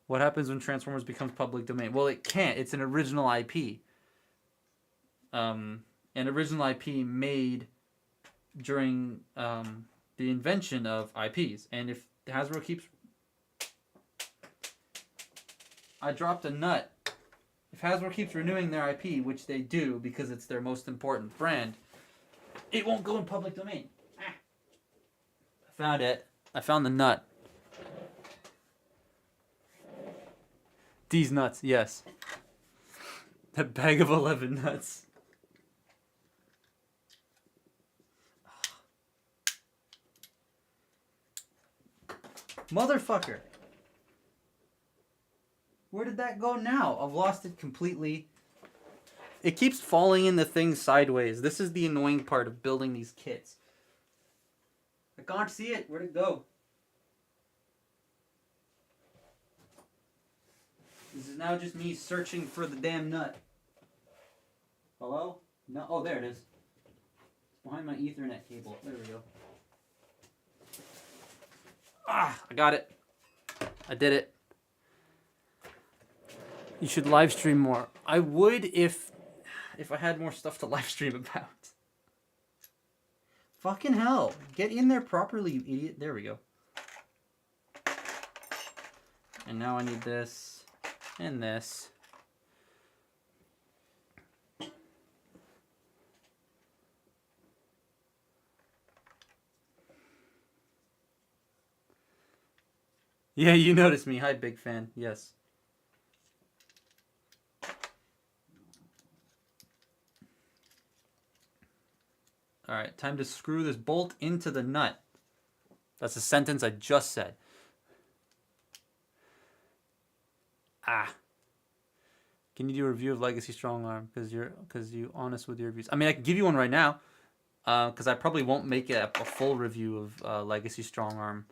What happens when Transformers becomes public domain? Well, it can't. It's an original IP. An original IP made during the invention of IPs. And if Hasbro keeps... I dropped a nut. If Hasbro keeps renewing their IP, which they do because it's their most important brand, it won't go in public domain. Ah. I found it. I found the nut. These nuts, yes. That bag of 11 nuts. Motherfucker. Where did that go now? I've lost it completely. It keeps falling in the thing sideways. This is the annoying part of building these kits. I can't see it. Where'd it go? This is now just me searching for the damn nut. Hello? No. Oh, there it is. It's behind my Ethernet cable. There we go. Ah, I got it. I did it. You should live stream more. I would if I had more stuff to live stream about. Fucking hell. Get in there properly, you idiot. There we go. And now I need this and this. Yeah, you noticed me. Hi, big fan. Yes. All right, time to screw this bolt into the nut. That's a sentence I just said. Ah. Can you do a review of Legacy Strong Arm? Because you honest with your reviews. I mean, I can give you one right now. Because I probably won't make a full review of Legacy Strong Arm.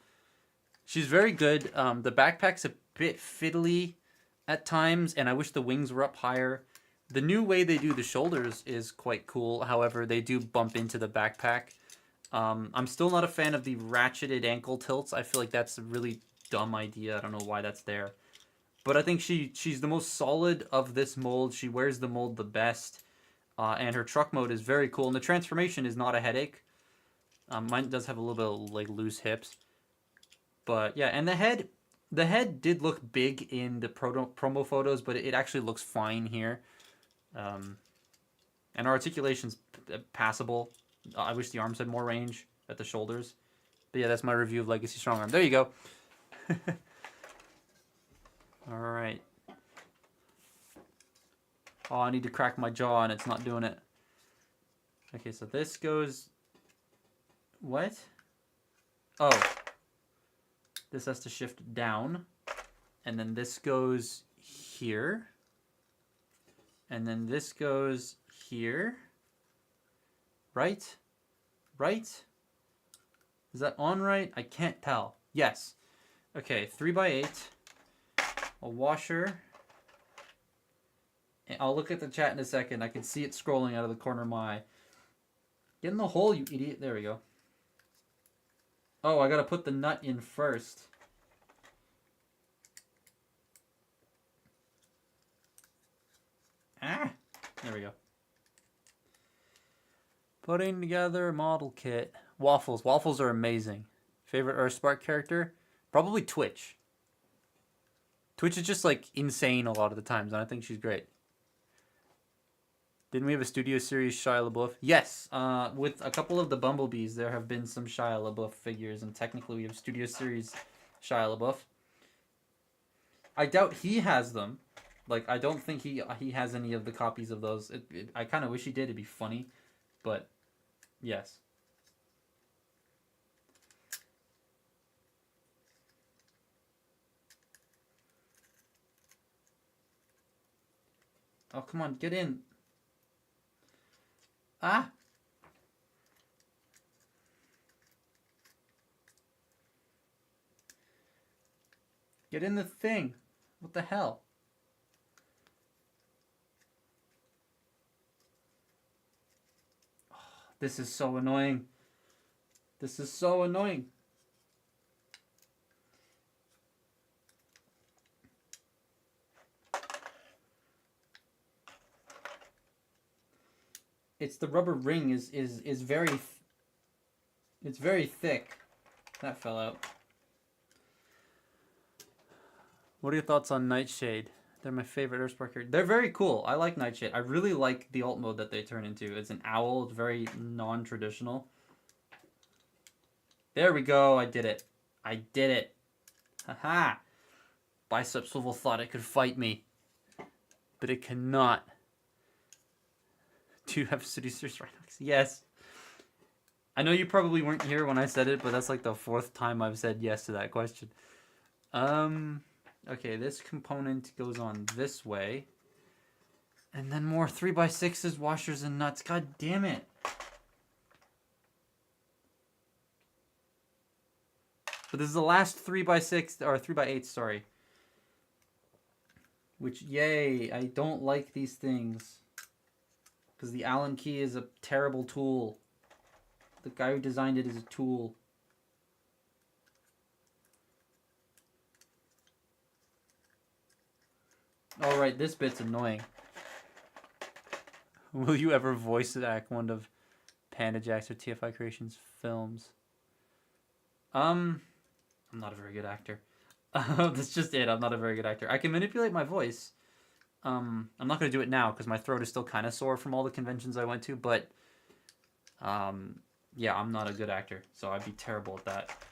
She's very good. The backpack's a bit fiddly at times, and I wish the wings were up higher. The new way they do the shoulders is quite cool. However, they do bump into the backpack. I'm still not a fan of the ratcheted ankle tilts. I feel like that's a really dumb idea. I don't know why that's there. But I think she's the most solid of this mold. She wears the mold the best. And her truck mode is very cool. And the transformation is not a headache. Mine does have a little bit of like loose hips. But yeah, and the head did look big in the promo photos, but it actually looks fine here. And our articulation's passable. I wish the arms had more range at the shoulders. But yeah, that's my review of Legacy Strong Arm. There you go. All right. Oh, I need to crack my jaw and it's not doing it. Okay, so this goes... What? Oh. This has to shift down. And then this goes here. And then this goes here. Right? Right? Is that on right? I can't tell. Yes. Okay, 3x8. A washer. I'll look at the chat in a second. I can see it scrolling out of the corner of my eye. Get in the hole, you idiot. There we go. Oh, I gotta put the nut in first. Ah! There we go. Putting together model kit. Waffles. Waffles are amazing. Favorite Earthspark character? Probably Twitch. Twitch is just like insane a lot of the times, and I think she's great. Didn't we have a Studio Series Shia LaBeouf? Yes. With a couple of the Bumblebees, there have been some Shia LaBeouf figures, and technically we have Studio Series Shia LaBeouf. I doubt he has them. Like, I don't think he has any of the copies of those. I kind of wish he did. It'd be funny. But, yes. Oh, come on. Get in. Ah! Get in the thing. What the hell? Oh, this is so annoying. This is so annoying. It's the rubber ring is very... It's very thick. That fell out. What are your thoughts on Nightshade? They're my favorite Earthspark character. They're very cool. I like Nightshade. I really like the alt mode that they turn into. It's an owl. It's very non-traditional. There we go. I did it. I did it. Haha. Bicep Swivel thought it could fight me. But it cannot. Do you have City Series Rhinox? Yes. I know you probably weren't here when I said it, but that's like the 4th time I've said yes to that question. Okay, this component goes on this way. And then more 3x6s, washers, and nuts. God damn it. But this is the last 3x6, or 3x8, sorry. Which, yay, I don't like these things. Because the Allen key is a terrible tool. The guy who designed it is a tool. Alright, this bit's annoying. Will you ever voice act one of Panda Jack's or TFI Creations films? I'm not a very good actor. That's just it. I'm not a very good actor. I can manipulate my voice. I'm not going to do it now because my throat is still kind of sore from all the conventions I went to, but yeah, I'm not a good actor, so I'd be terrible at that.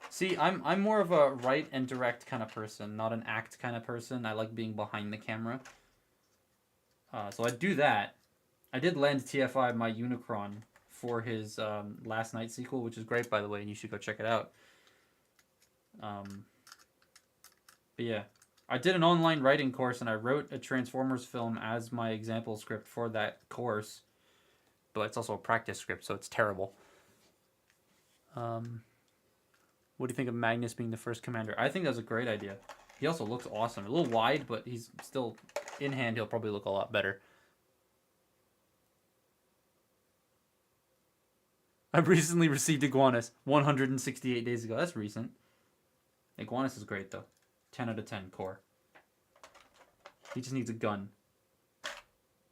See, I'm more of a write and direct kind of person, not an act kind of person. I like being behind the camera. So I do that. I did lend TFI my Unicron for his Last Night sequel, which is great, by the way, and you should go check it out. But yeah, I did an online writing course, and I wrote a Transformers film as my example script for that course. But it's also a practice script, so it's terrible. What do you think of Magnus being the first commander? I think that's a great idea. He also looks awesome. A little wide, but he's still in hand. He'll probably look a lot better. I've recently received Iguanas 168 days ago. That's recent. Iguanas is great though. 10 out of 10 core. He just needs a gun.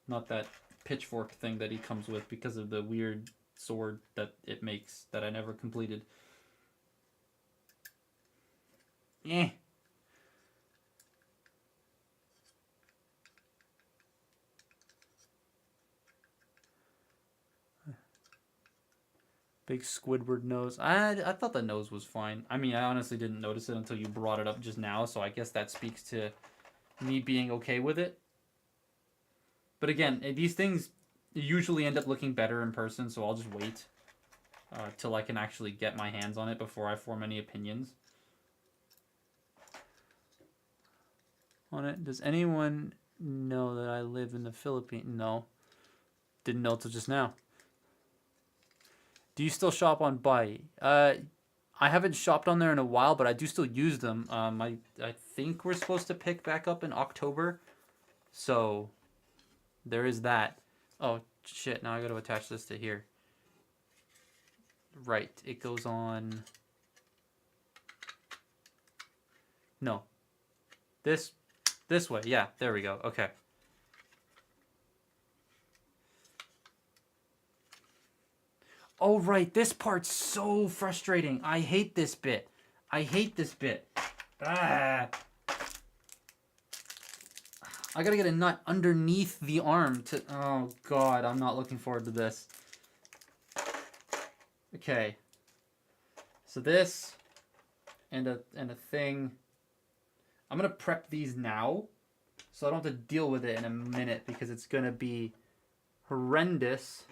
Not that pitchfork thing that he comes with because of the weird sword that it makes that I never completed. Eh. Big Squidward nose. I thought the nose was fine. I mean, I honestly didn't notice it until you brought it up just now, so I guess that speaks to me being okay with it. But again, these things usually end up looking better in person, so I'll just wait till I can actually get my hands on it before I form any opinions on it. Does anyone know that I live in the Philippines? No. Didn't know till just now. Do you still shop on Buy? I haven't shopped on there in a while, but I do still use them. I think we're supposed to pick back up in October, so there is that. Oh shit! Now I got to attach this to here. Right, it goes on. No, this way. Yeah, there we go. Okay. Oh, right. This part's so frustrating. I hate this bit. I hate this bit. Ah. I gotta get a nut underneath the arm to... Oh, God. I'm not looking forward to this. Okay. So this and a thing. I'm gonna prep these now so I don't have to deal with it in a minute because it's gonna be horrendous.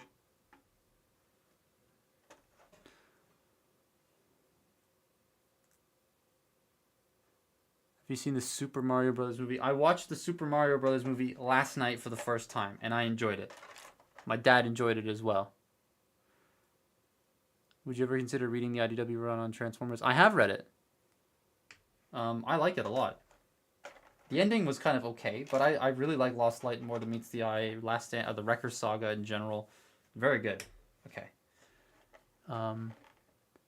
Have you seen the Super Mario Brothers movie? I watched the Super Mario Brothers movie last night for the first time, and I enjoyed it. My dad enjoyed it as well. Would you ever consider reading the IDW run on Transformers? I have read it. I like it a lot. The ending was kind of okay, but I really like Lost Light more than meets the eye. The Wrecker Saga in general, very good. Okay.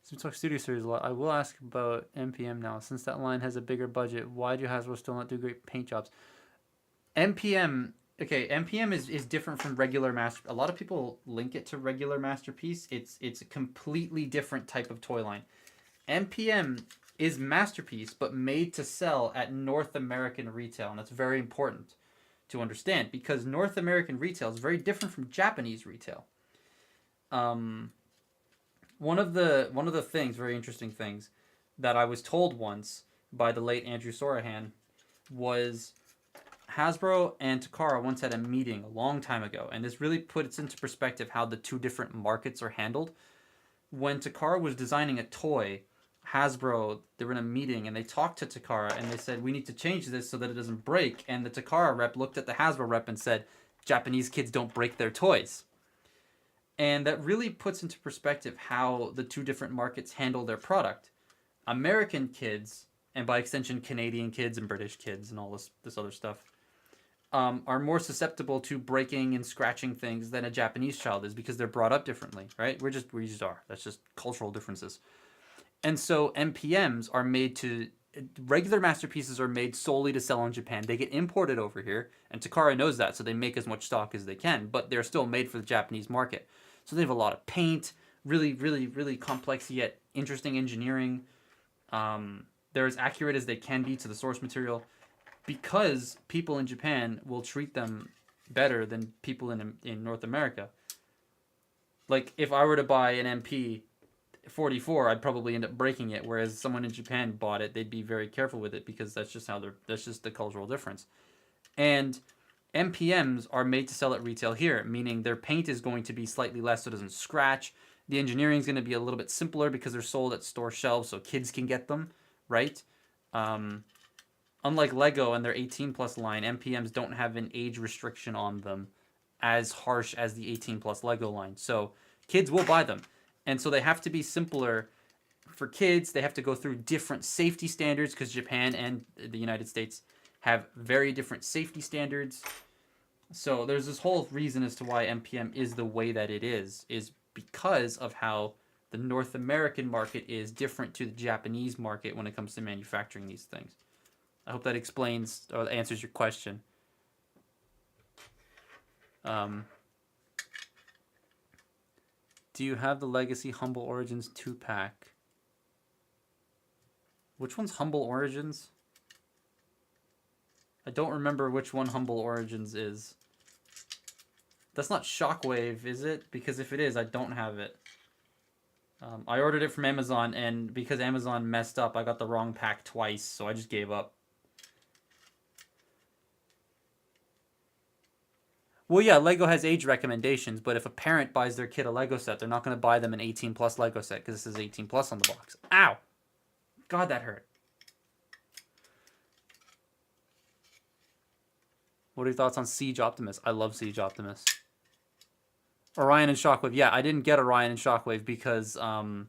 Since we talk Studio Series a lot, I will ask about MPM now. Since that line has a bigger budget, why do Hasbro still not do great paint jobs? MPM, okay, MPM is different from regular Master. A lot of people link it to regular Masterpiece. It's a completely different type of toy line. MPM is Masterpiece, but made to sell at North American retail, and that's very important to understand because North American retail is very different from Japanese retail. One of the things, very interesting things, that I was told once by the late Andrew Sorahan was Hasbro and Takara once had a meeting a long time ago, and this really puts into perspective how the two different markets are handled. When Takara was designing a toy, Hasbro, they were in a meeting and they talked to Takara and they said, we need to change this so that it doesn't break. And the Takara rep looked at the Hasbro rep and said, Japanese kids don't break their toys. And that really puts into perspective how the two different markets handle their product. American kids, and by extension Canadian kids and British kids and all this other stuff, are more susceptible to breaking and scratching things than a Japanese child is because they're brought up differently, right? We just are. That's just cultural differences. And so MPMs are made to... Regular Masterpieces are made solely to sell in Japan. They get imported over here, and Takara knows that, so they make as much stock as they can, but they're still made for the Japanese market. So they have a lot of paint, really, really, really complex yet interesting engineering. They're as accurate as they can be to the source material because people in Japan will treat them better than people in North America. Like, if I were to buy an MP, 44, I'd probably end up breaking it. Whereas someone in Japan bought it, they'd be very careful with it because that's just the cultural difference. And MPMs are made to sell at retail here, meaning their paint is going to be slightly less so it doesn't scratch. The engineering is going to be a little bit simpler because they're sold at store shelves so kids can get them, right? Unlike Lego and their 18 plus line, MPMs don't have an age restriction on them as harsh as the 18 plus Lego line. So kids will buy them. And so they have to be simpler for kids. They have to go through different safety standards because Japan and the United States have very different safety standards. So there's this whole reason as to why MPM is the way that it is because of how the North American market is different to the Japanese market when it comes to manufacturing these things. I hope that explains or answers your question. Do you have the Legacy Humble Origins 2-pack? Which one's Humble Origins? I don't remember which one Humble Origins is. That's not Shockwave, is it? Because if it is, I don't have it. I ordered it from Amazon, and because Amazon messed up, I got the wrong pack twice, so I just gave up. Well, yeah, Lego has age recommendations, but if a parent buys their kid a Lego set, they're not going to buy them an 18 plus Lego set because this is 18 plus on the box. Ow! God, that hurt. What are your thoughts on Siege Optimus? I love Siege Optimus. Orion and Shockwave. Yeah, I didn't get Orion and Shockwave because I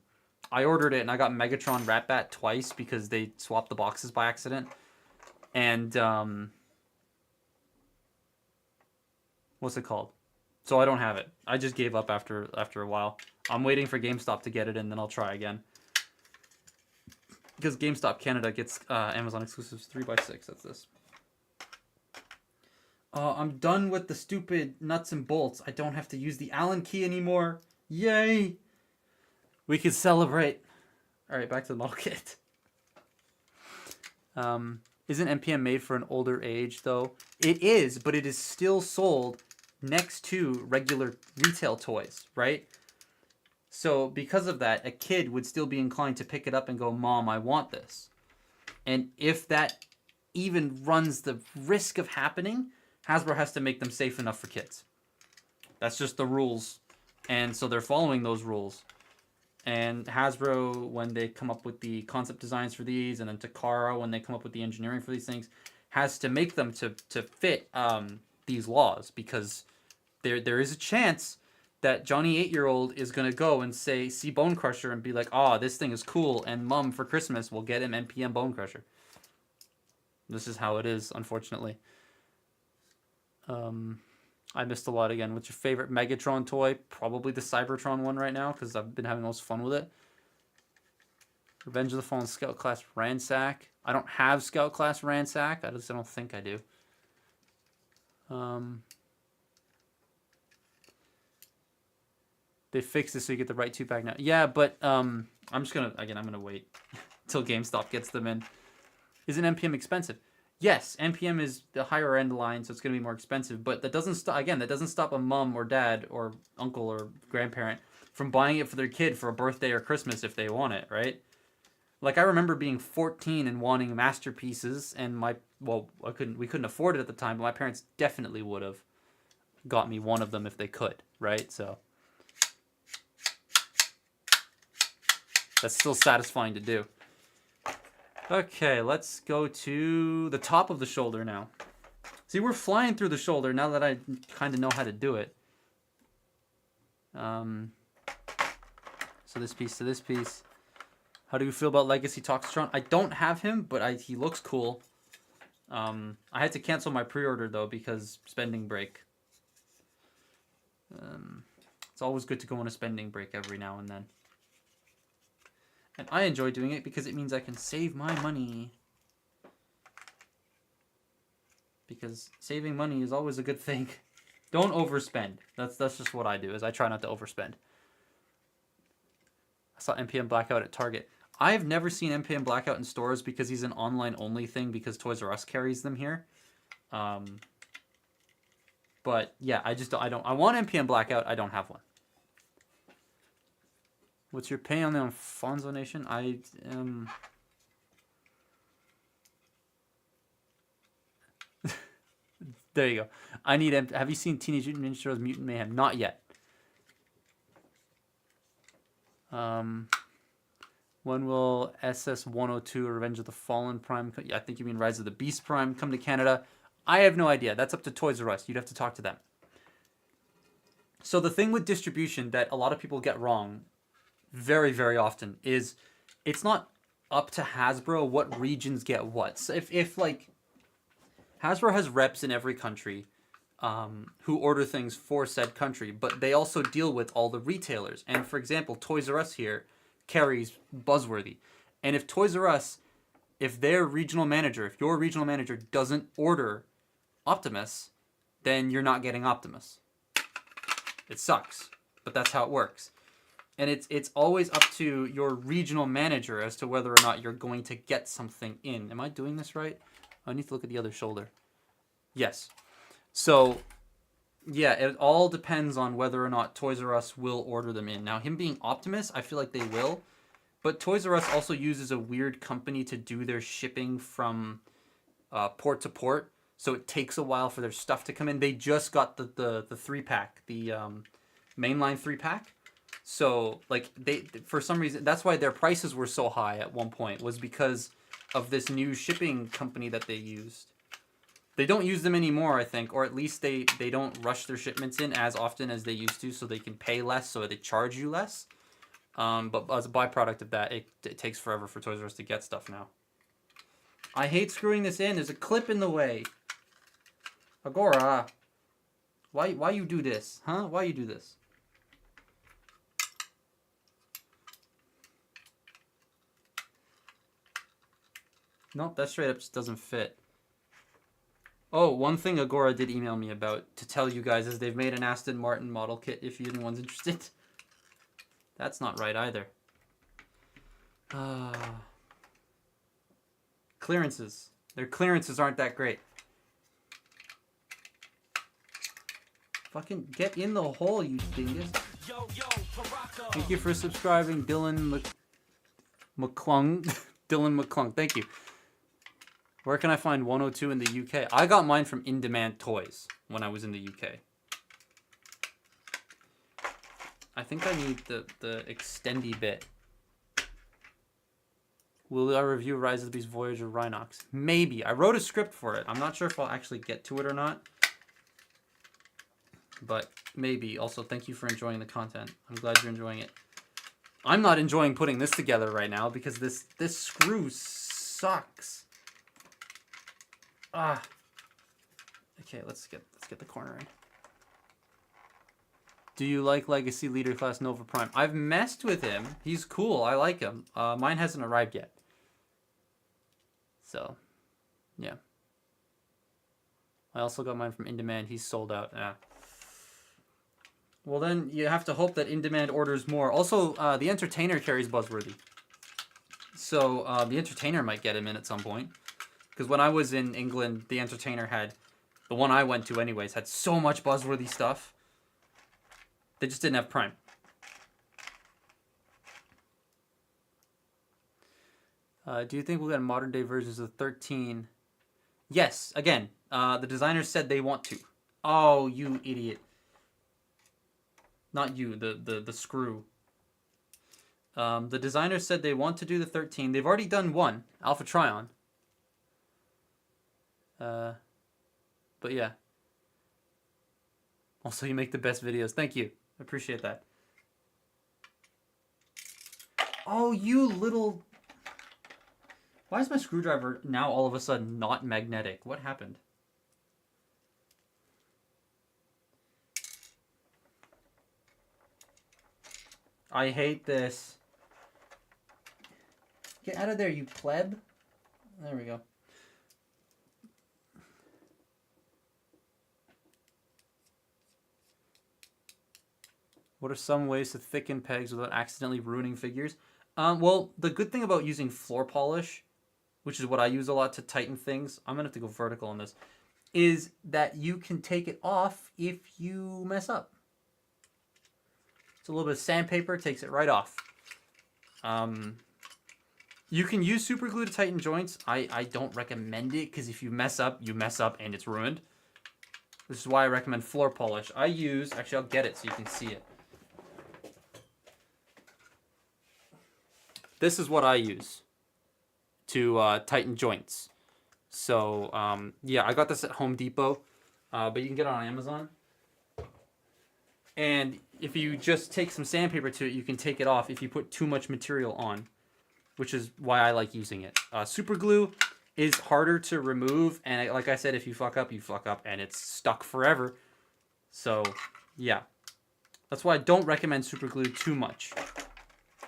ordered it and I got Megatron Ratbat twice because they swapped the boxes by accident. And what's it called? So I don't have it. I just gave up after a while. I'm waiting for GameStop to get it and then I'll try again. Because GameStop Canada gets Amazon exclusives 3x6. That's this. I'm done with the stupid nuts and bolts. I don't have to use the Allen key anymore. Yay! We can celebrate. Alright, back to the model kit. Isn't MPM made for an older age, though? It is, but it is still sold next to regular retail toys, right? So because of that, a kid would still be inclined to pick it up and go, Mom, I want this. And if that even runs the risk of happening, Hasbro has to make them safe enough for kids. That's just the rules. And so they're following those rules. And Hasbro, when they come up with the concept designs for these, and then Takara, when they come up with the engineering for these things, has to make them to fit these laws. Because there is a chance that Johnny 8-year-old is going to go and see Bone Crusher and be like, oh, this thing is cool, and Mom, for Christmas, will get him MPM Bone Crusher. This is how it is, unfortunately. I missed a lot again. What's your favorite Megatron toy? Probably the Cybertron one right now, because I've been having most fun with it. Revenge of the Fallen Scout Class Ransack. I don't have Scout Class Ransack. I don't think I do. They fixed this so you get the right 2-pack now. Yeah, but I'm gonna wait until GameStop gets them in. Isn't MPM expensive? Yes, MPM is the higher end line, so it's going to be more expensive. But that doesn't stop a mom or dad or uncle or grandparent from buying it for their kid for a birthday or Christmas if they want it, right? Like I remember being 14 and wanting masterpieces, and we couldn't afford it at the time, but my parents definitely would have got me one of them if they could, right? So that's still satisfying to do. Okay, let's go to the top of the shoulder now. See, we're flying through the shoulder now that I kind of know how to do it. So this piece to this piece. How do you feel about Legacy Toxitron? I don't have him, but he looks cool. I had to cancel my pre-order, though, because spending break. It's always good to go on a spending break every now and then. And I enjoy doing it because it means I can save my money. Because saving money is always a good thing. Don't overspend. That's just what I do, is I try not to overspend. I saw MPM Blackout at Target. I've never seen MPM Blackout in stores because he's an online-only thing because Toys R Us carries them here. But yeah, I want MPM Blackout. I don't have one. What's your opinion on the Alfonso Nation? I am... There you go. I need... Have you seen Teenage Mutant Ninja Turtles Mutant Mayhem? Not yet. When will SS-102 Revenge of the Fallen Prime... Yeah, I think you mean Rise of the Beast Prime come to Canada. I have no idea. That's up to Toys R Us. You'd have to talk to them. So the thing with distribution that a lot of people get wrong very, very often is it's not up to Hasbro what regions get what. So if like Hasbro has reps in every country who order things for said country, but they also deal with all the retailers. And for example, Toys R Us here carries Buzzworthy. And if Toys R Us, if their regional manager, if your regional manager doesn't order Optimus, then you're not getting Optimus. It sucks, but that's how it works. And it's always up to your regional manager as to whether or not you're going to get something in. Am I doing this right? I need to look at the other shoulder. Yes. So, yeah, it all depends on whether or not Toys R Us will order them in. Now, him being Optimus, I feel like they will. But Toys R Us also uses a weird company to do their shipping from port to port. So it takes a while for their stuff to come in. They just got the 3-pack, the mainline 3-pack. So, like, they for some reason, that's why their prices were so high at one point, was because of this new shipping company that they used. They don't use them anymore, I think, or at least they don't rush their shipments in as often as they used to, so they can pay less, so they charge you less. But as a byproduct of that, it takes forever for Toys R Us to get stuff now. I hate screwing this in. There's a clip in the way. Agora, why you do this? Huh? Why you do this? Nope, that straight up just doesn't fit. Oh, one thing Agora did email me about to tell you guys is they've made an Aston Martin model kit if anyone's interested. That's not right either. Clearances. Their clearances aren't that great. Fucking get in the hole, you dingus. Thank you for subscribing, Dylan McClung. Dylan McClung, thank you. Where can I find 102 in the UK? I got mine from In Demand Toys when I was in the UK. I think I need the extendy bit. Will I review Rise of the Beast Voyager Rhinox? Maybe. I wrote a script for it. I'm not sure if I'll actually get to it or not. But maybe. Also, thank you for enjoying the content. I'm glad you're enjoying it. I'm not enjoying putting this together right now because this screw sucks. Okay, let's get the corner in. Do you like Legacy Leader Class Nova Prime? I've messed with him. He's cool. I like him. Mine hasn't arrived yet. So, yeah. I also got mine from In Demand. He's sold out. Well, then you have to hope that In Demand orders more. Also, the Entertainer carries Buzzworthy. So, the Entertainer might get him in at some point. Because when I was in England, the Entertainer had, the one I went to anyways, had so much Buzzworthy stuff. They just didn't have Prime. Do you think we'll get modern day versions of 13? Yes, again, the designers said they want to. Oh, you idiot. Not you, the screw. The designers said they want to do the 13. They've already done one, Alpha Trion. But yeah. Also, you make the best videos. Thank you. I appreciate that. Oh, you little... Why is my screwdriver now all of a sudden not magnetic? What happened? I hate this. Get out of there, you pleb. There we go. What are some ways to thicken pegs without accidentally ruining figures? Well, the good thing about using floor polish, which is what I use a lot to tighten things, I'm going to have to go vertical on this, is that you can take it off if you mess up. So a little bit of sandpaper takes it right off. You can use super glue to tighten joints. I don't recommend it because if you mess up, and it's ruined. This is why I recommend floor polish. Actually I'll get it so you can see it. This is what I use to tighten joints. So, yeah, I got this at Home Depot, but you can get it on Amazon. And if you just take some sandpaper to it, you can take it off if you put too much material on, which is why I like using it. Super glue is harder to remove, and like I said, if you fuck up, and it's stuck forever. So, yeah. That's why I don't recommend super glue too much.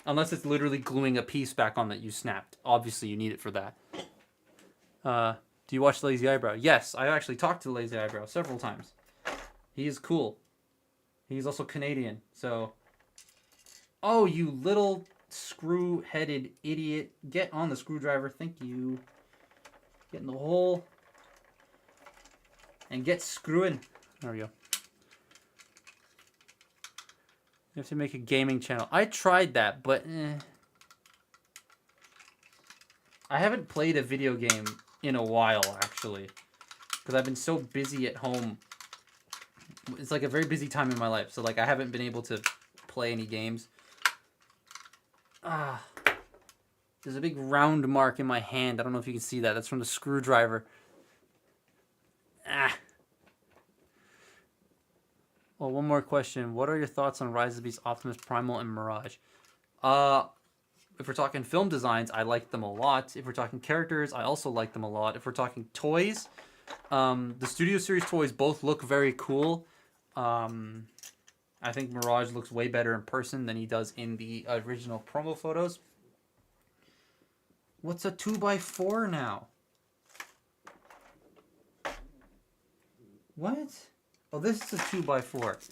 Unless it's literally gluing a piece back on that you snapped. Obviously, you need it for that. Do you watch Lazy Eyebrow? Yes, I actually talked to Lazy Eyebrow several times. He is cool. He's also Canadian, so... Oh, you little screw-headed idiot. Get on the screwdriver. Thank you. Get in the hole. And get screwing. There we go. You have to make a gaming channel. I tried that, but I haven't played a video game in a while, actually. Because I've been so busy at home. It's like a very busy time in my life. So, like, I haven't been able to play any games. There's a big round mark in my hand. I don't know if you can see that. That's from the screwdriver. Well, one more question. What are your thoughts on Rise of the Beast, Optimus Primal, and Mirage? If we're talking film designs, I like them a lot. If we're talking characters, I also like them a lot. If we're talking toys, the Studio Series toys both look very cool. I think Mirage looks way better in person than he does in the original promo photos. What's a 2x4 now? What? Oh, this is a 2x4.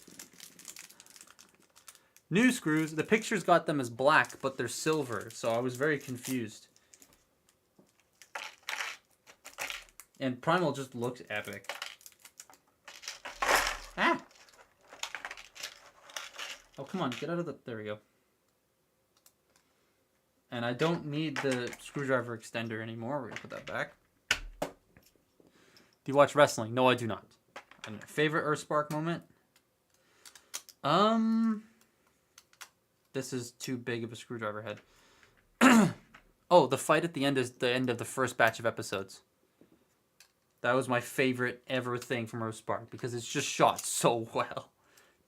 New screws. The pictures got them as black, but they're silver, so I was very confused. And Primal just looks epic. Ah! Oh, come on, get out of the... There we go. And I don't need the screwdriver extender anymore. We're going to put that back. Do you watch wrestling? No, I do not. And favorite Earthspark moment? This is too big of a screwdriver head. Oh, the fight at the end is the end of the first batch of episodes. That was my favorite ever thing from Earthspark because it's just shot so well.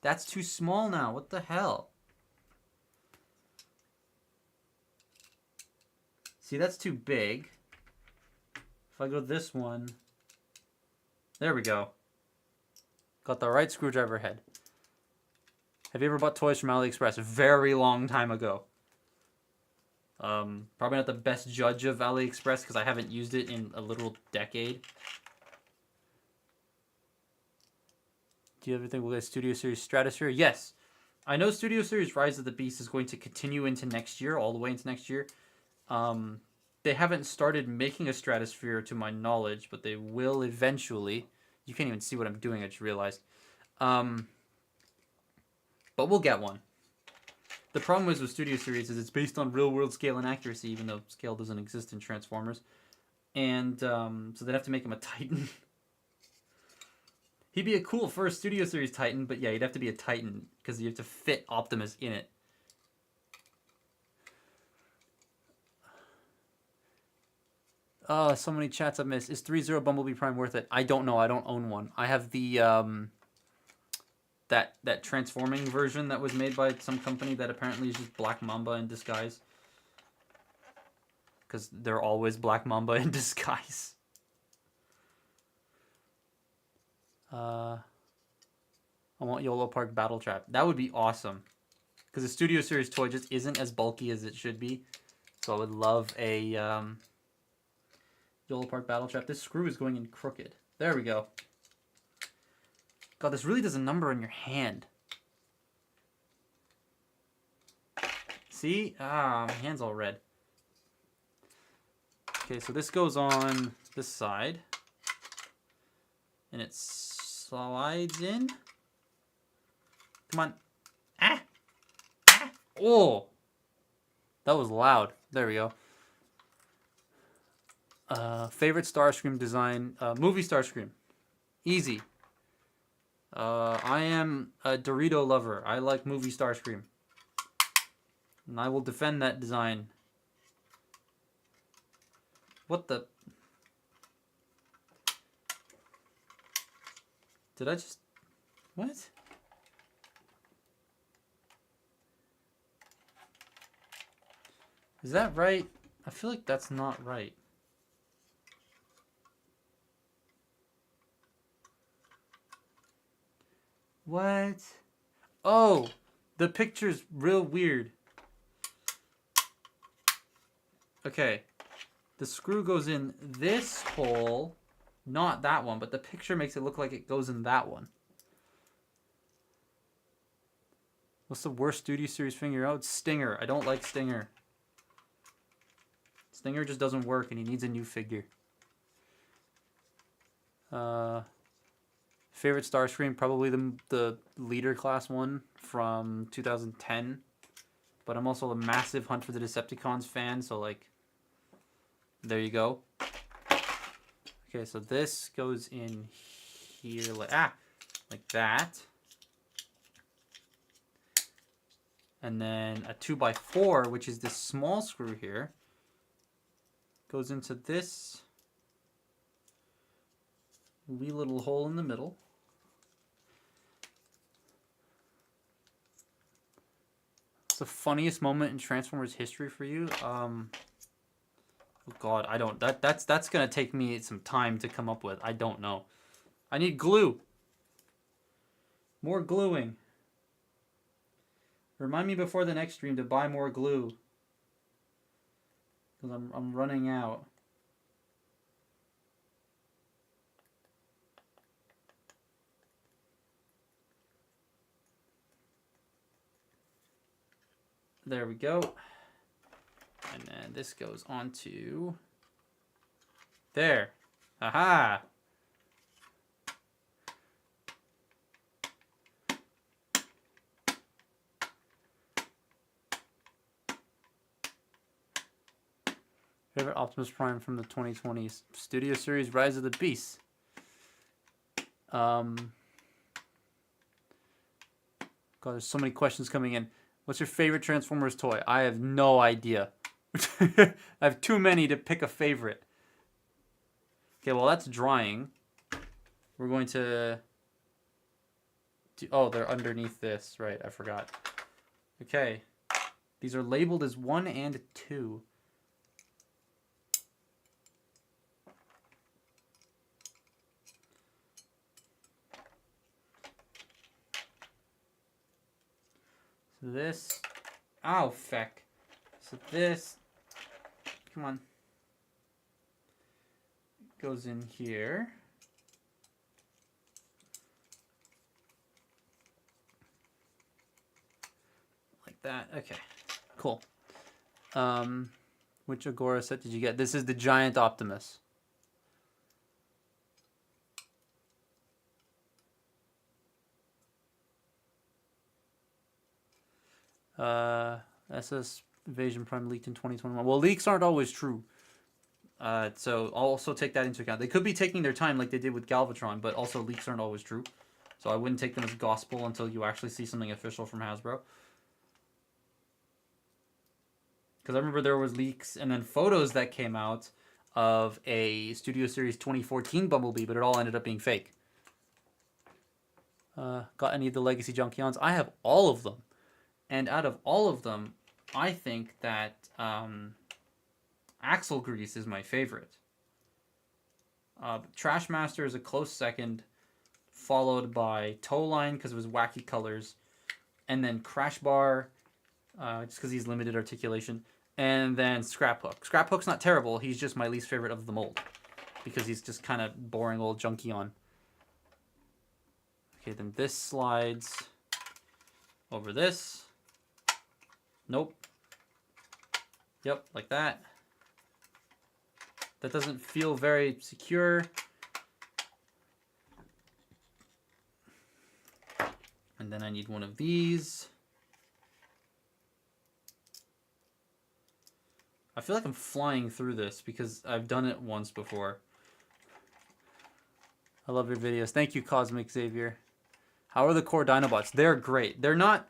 That's too small now. What the hell? See, that's too big. If I go this one... There we go. Got the right screwdriver head. Have you ever bought toys from AliExpress? A very long time ago. Probably not the best judge of AliExpress because I haven't used it in a literal decade. Do you ever think we'll get Studio Series Stratosphere? Yes. I know Studio Series Rise of the Beast is going to continue into next year, all the way into next year. They haven't started making a Stratosphere to my knowledge, but they will eventually. You can't even see what I'm doing, I just realized. But we'll get one. The problem is with Studio Series is it's based on real-world scale and accuracy, even though scale doesn't exist in Transformers. And so they'd have to make him a Titan. He'd be a cool first Studio Series Titan, but yeah, he'd have to be a Titan, because you have to fit Optimus in it. Oh, so many chats I've missed. Is 3-0 Bumblebee Prime worth it? I don't know. I don't own one. I have the that transforming version that was made by some company that apparently is just Black Mamba in disguise. Because they're always Black Mamba in disguise. I want YOLO Park Battle Trap. That would be awesome. Because the Studio Series toy just isn't as bulky as it should be. So I would love a YOLO Park Battle Trap. This screw is going in crooked. There we go. God, this really does a number on your hand. See? Ah, my hand's all red. Okay, so this goes on this side. And it slides in. Come on. Ah! Ah! Oh! That was loud. There we go. Favorite Starscream design? Movie Starscream. Easy. I am a Dorito lover. I like movie Starscream. And I will defend that design. What the? Did I just... What? Is that right? I feel like that's not right. What? Oh, the picture's real weird. Okay. The screw goes in this hole, not that one, but the picture makes it look like it goes in that one. What's the worst Studio Series figure out? Stinger. I don't like Stinger. Stinger just doesn't work and he needs a new figure. Favorite Starscream? Probably the Leader Class one from 2010. But I'm also a massive Hunt for the Decepticons fan, so like, there you go. Okay, so this goes in here like that. And then a 2x4, which is this small screw here, goes into this wee little hole in the middle. It's the funniest moment in Transformers history for you. Oh God, I don't. That's gonna take me some time to come up with. I don't know. I need glue. More gluing. Remind me before the next stream to buy more glue. Because I'm running out. There we go. And then this goes onto there. Aha! Favorite Optimus Prime from the 2020s? Studio Series Rise of the Beast. God, there's so many questions coming in. What's your favorite Transformers toy? I have no idea. I have too many to pick a favorite. Okay, well that's drying. We're going to... Oh, they're underneath this. Right, I forgot. Okay. These are labeled as 1 and 2. So this... Ow, feck. So this... Come on. Goes in here. Like that. Okay. Cool. Which Agora set did you get? This is the Giant Optimus. SS Invasion Prime leaked in 2021. Well, leaks aren't always true. So I'll also take that into account. They could be taking their time like they did with Galvatron, but also leaks aren't always true. So I wouldn't take them as gospel until you actually see something official from Hasbro. Because I remember there was leaks and then photos that came out of a Studio Series 2014 Bumblebee, but it all ended up being fake. Got any of the Legacy Junkions? I have all of them. And out of all of them, I think that Axle Grease is my favorite. Trashmaster is a close second, followed by Towline because of his wacky colors, and then Crash Bar, just because he's limited articulation, and then Scraphook. Scraphook's not terrible, he's just my least favorite of the mold, because he's just kind of boring old Junkion. Okay, then this slides over this. Nope. Yep, like that. That doesn't feel very secure. And then I need one of these. I feel like I'm flying through this because I've done it once before. I love your videos. Thank you, Cosmic Xavier. How are the core Dinobots? They're great. They're not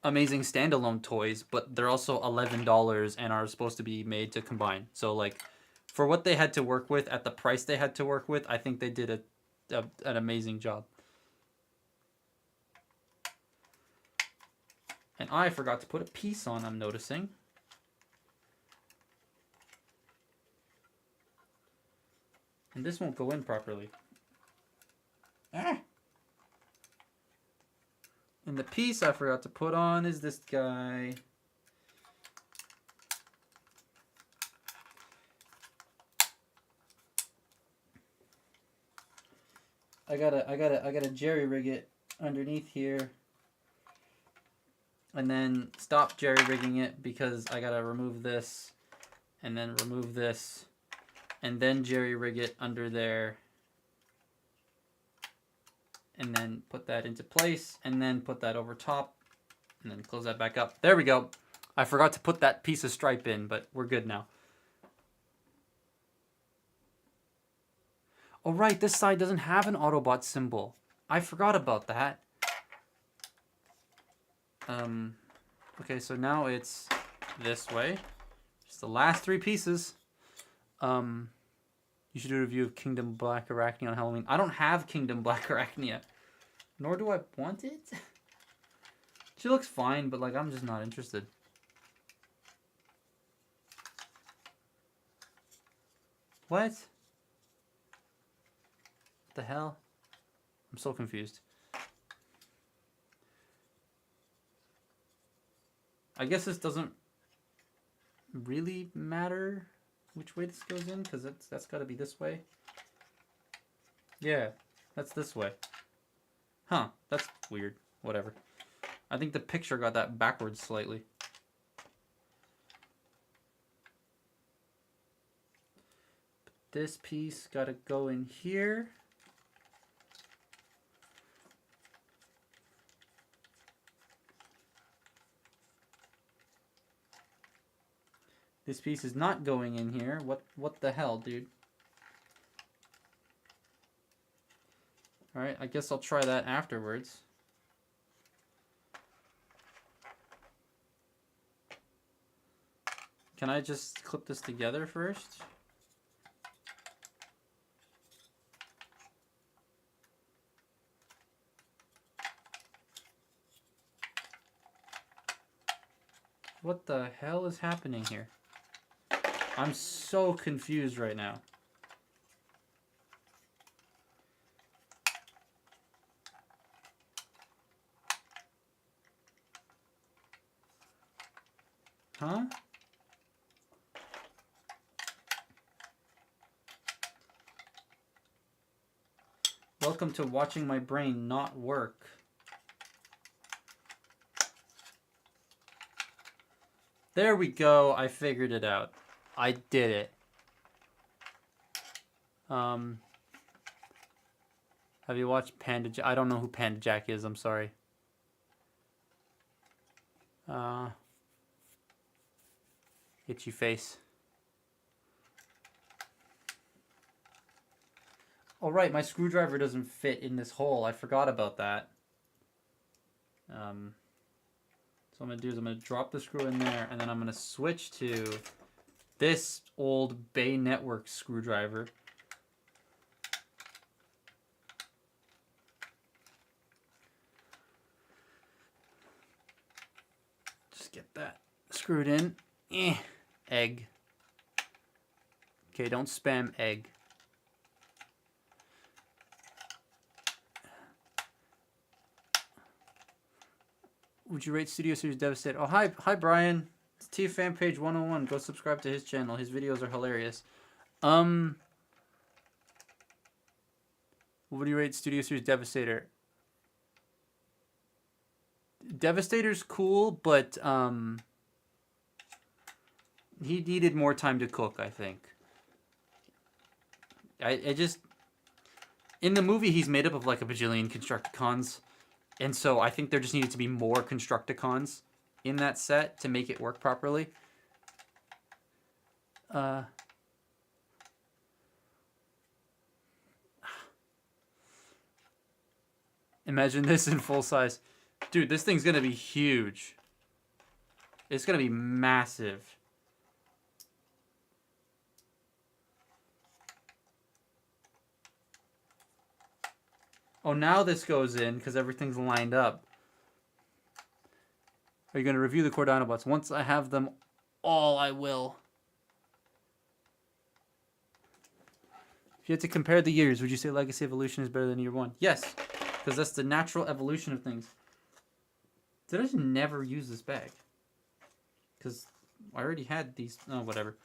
amazing standalone toys, but they're also $11 and are supposed to be made to combine. So like, for what they had to work with at the price they had to work with, I think they did an amazing job. And I forgot to put a piece on, I'm noticing. And this won't go in properly. Ah! And the piece I forgot to put on is this guy. I gotta jerry rig it underneath here. And then stop jerry rigging it because I gotta remove this and then remove this and then jerry rig it under there and then put that into place and then put that over top and then close that back up. There we go. I forgot to put that piece of stripe in, but we're good now. Oh right, this side doesn't have an Autobot symbol. I forgot about that. Okay, so now it's this way. Just the last 3 pieces. You should do a review of Kingdom Black Arachnia on Halloween. I don't have Kingdom Black Arachnia. Nor do I want it. She looks fine, but like I'm just not interested. What? What the hell? I'm so confused. I guess this doesn't really matter which way this goes in, because that's got to be this way. Yeah, that's this way. Huh, that's weird. Whatever. I think the picture got that backwards slightly. This piece got to go in here. This piece is not going in here. What the hell, dude? Alright, I guess I'll try that afterwards. Can I just clip this together first? What the hell is happening here? I'm so confused right now. Huh? Welcome to watching my brain not work. There we go. I figured it out. I did it. Have you watched Panda Jack? I don't know who Panda Jack is. I'm sorry. Itchy face. Oh right, my screwdriver doesn't fit in this hole. I forgot about that. So what I'm gonna do is I'm gonna drop the screw in there, and then I'm gonna switch to this old Bay Network screwdriver. Just get that screwed in. Egg. Okay, don't spam egg. Would you rate Studio Series Devastator? Oh, hi Brian. It's T Fan Page 101. Go subscribe to his channel. His videos are hilarious. What do you rate Studio Series Devastator? Devastator's cool, but he needed more time to cook, I think. I just... In the movie, he's made up of like a bajillion Constructicons. And so I think there just needed to be more Constructicons in that set to make it work properly. Imagine this in full size. Dude, this thing's gonna be huge. It's gonna be massive. Oh, now this goes in because everything's lined up. Are you going to review the core Dinobots? Once I have them all, I will. If you had to compare the years, would you say Legacy Evolution is better than year one? Yes, because that's the natural evolution of things. Did I just never use this bag? Because I already had these. Oh, whatever.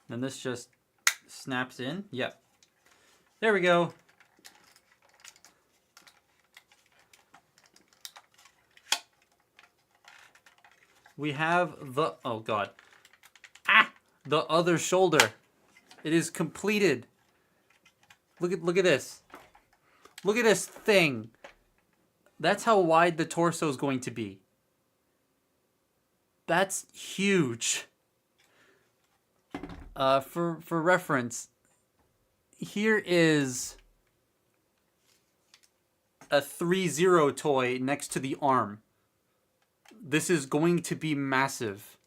Then this just snaps in. Yep. There we go. We have the, oh god. Ah! The other shoulder. It is completed. Look at this. Look at this thing. That's how wide the torso is going to be. That's huge. For reference, here is a 3-0 toy next to the arm. This is going to be massive.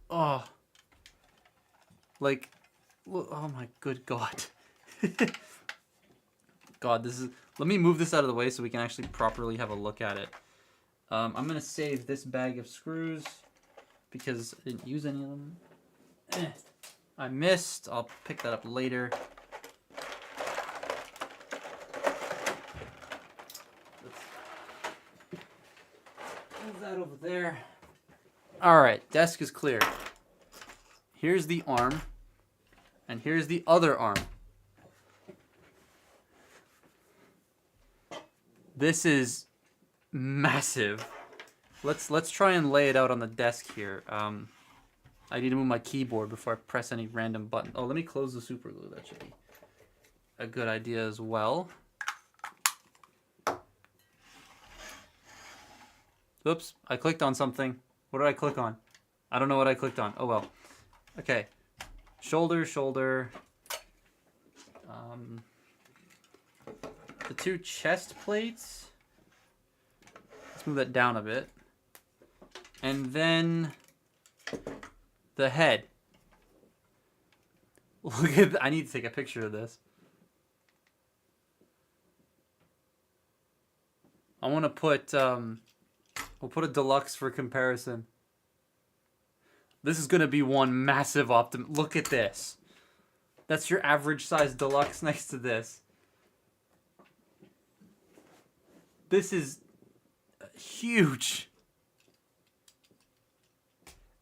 Oh. Like, oh my good god. God, this is... Let me move this out of the way so we can actually properly have a look at it. I'm going to save this bag of screws because I didn't use any of them. I missed. I'll pick that up later. Move that over there. Alright, desk is clear. Here's the arm. And here's the other arm. This is massive. Let's try and lay it out on the desk here. I need to move my keyboard before I press any random button. Oh, let me close the super glue. That should be a good idea as well. Oops, I clicked on something. What did I click on? I don't know what I clicked on. Oh well. Okay. Shoulder. The two chest plates. Let's move that down a bit. And then the head. Look at I need to take a picture of this. I want to put we'll put a deluxe for comparison. This is going to be one massive Optimus. Look at this. That's your average size deluxe next to this. This is huge.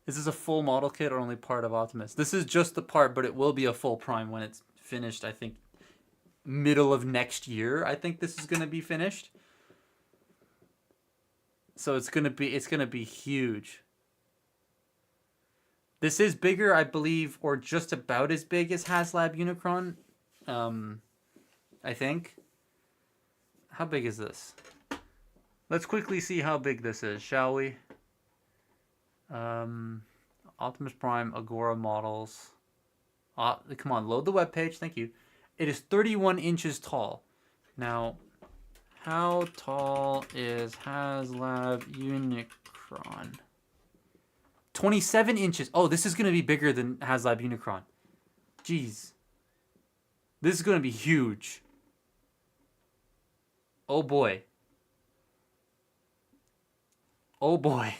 Is this a full model kit or only part of Optimus? This is just the part, but it will be a full prime when it's finished. I think middle of next year. I think this is going to be finished. So it's going to be huge. This is bigger, I believe, or just about as big as HasLab Unicron. I think. How big is this? Let's quickly see how big this is, shall we? Optimus Prime Agora models. Come on, load the webpage. Thank you. It is 31 inches tall. Now, how tall is HasLab Unicron? 27 inches. Oh, this is going to be bigger than HasLab Unicron. Jeez. This is going to be huge. Oh boy. Oh boy.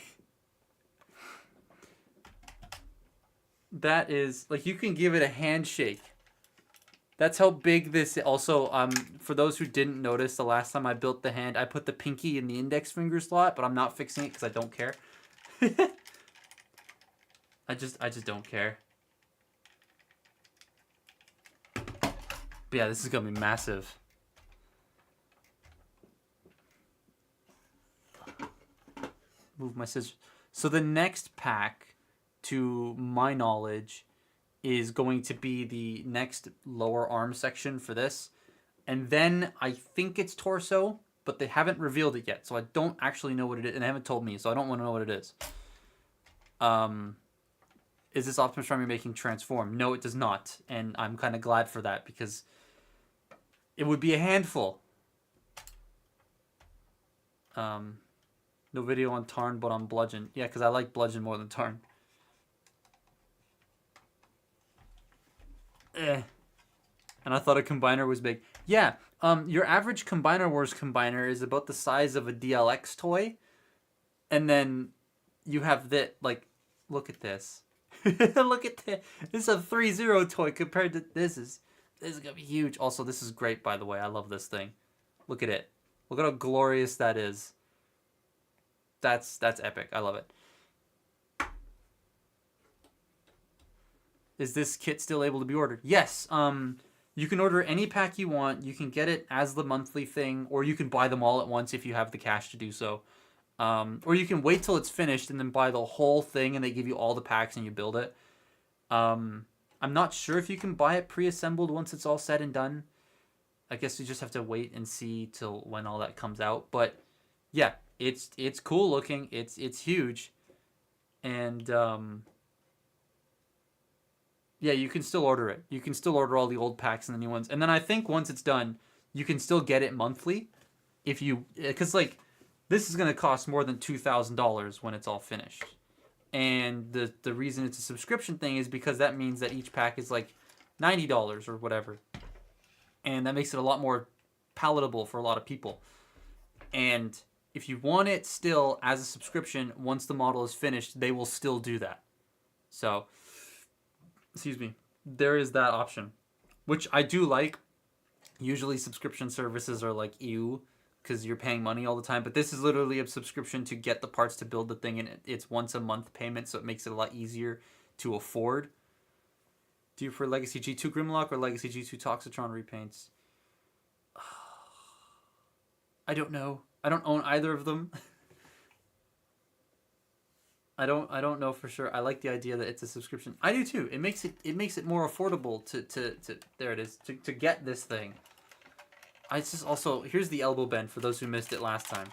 That is, like, you can give it a handshake. That's how big this is. Also, for those who didn't notice, the last time I built the hand, I put the pinky in the index finger slot, but I'm not fixing it because I don't care. I just don't care. But yeah, this is gonna be massive. Move my scissors. So the next pack, to my knowledge, is going to be the next lower arm section for this. And then I think it's torso. but they haven't revealed it yet, so I don't actually know what it is, and they haven't told me, so I don't want to know what it is. Is this Optimus Prime making transform? No, it does not, and I'm kind of glad for that, because it would be a handful. No video on Tarn, but on Bludgeon. Yeah, because I like Bludgeon more than Tarn. And I thought a combiner was big. Yeah, your average Combiner Wars combiner is about the size of a DLX toy. And then you have that, like, look at this. Look at this. This is a 3-0 toy compared to this is going to be huge. Also, this is great, by the way. I love this thing. Look at it. Look at how glorious that is. That's epic. I love it. Is this kit still able to be ordered? Yes. You can order any pack you want. You can get it as the monthly thing, or you can buy them all at once if you have the cash to do so. Or you can wait till it's finished and then buy the whole thing, and they give you all the packs and you build it. I'm not sure if you can buy it pre-assembled once it's all said and done. I guess you just have to wait and see till when all that comes out. But yeah, it's cool looking. It's huge, and yeah, you can still order it. You can still order all the old packs and the new ones. And then I think once it's done, you can still get it monthly, if you, because like this is going to cost more than $2,000 when it's all finished. And the reason it's a subscription thing is because that means that each pack is like $90 or whatever. And that makes it a lot more palatable for a lot of people. And if you want it still as a subscription, once the model is finished, they will still do that. So, excuse me, there is that option, which I do like. Usually subscription services are like, ew, because you're paying money all the time. But this is literally a subscription to get the parts to build the thing, and it's once a month payment, so it makes it a lot easier to afford. Do you prefer Legacy G2 Grimlock or Legacy G2 Toxitron repaints? I don't know. I don't own either of them. I don't know for sure. I like the idea that it's a subscription. I do too. It makes it more affordable to there it is, to get this thing. It's just also, here's the elbow bend for those who missed it last time.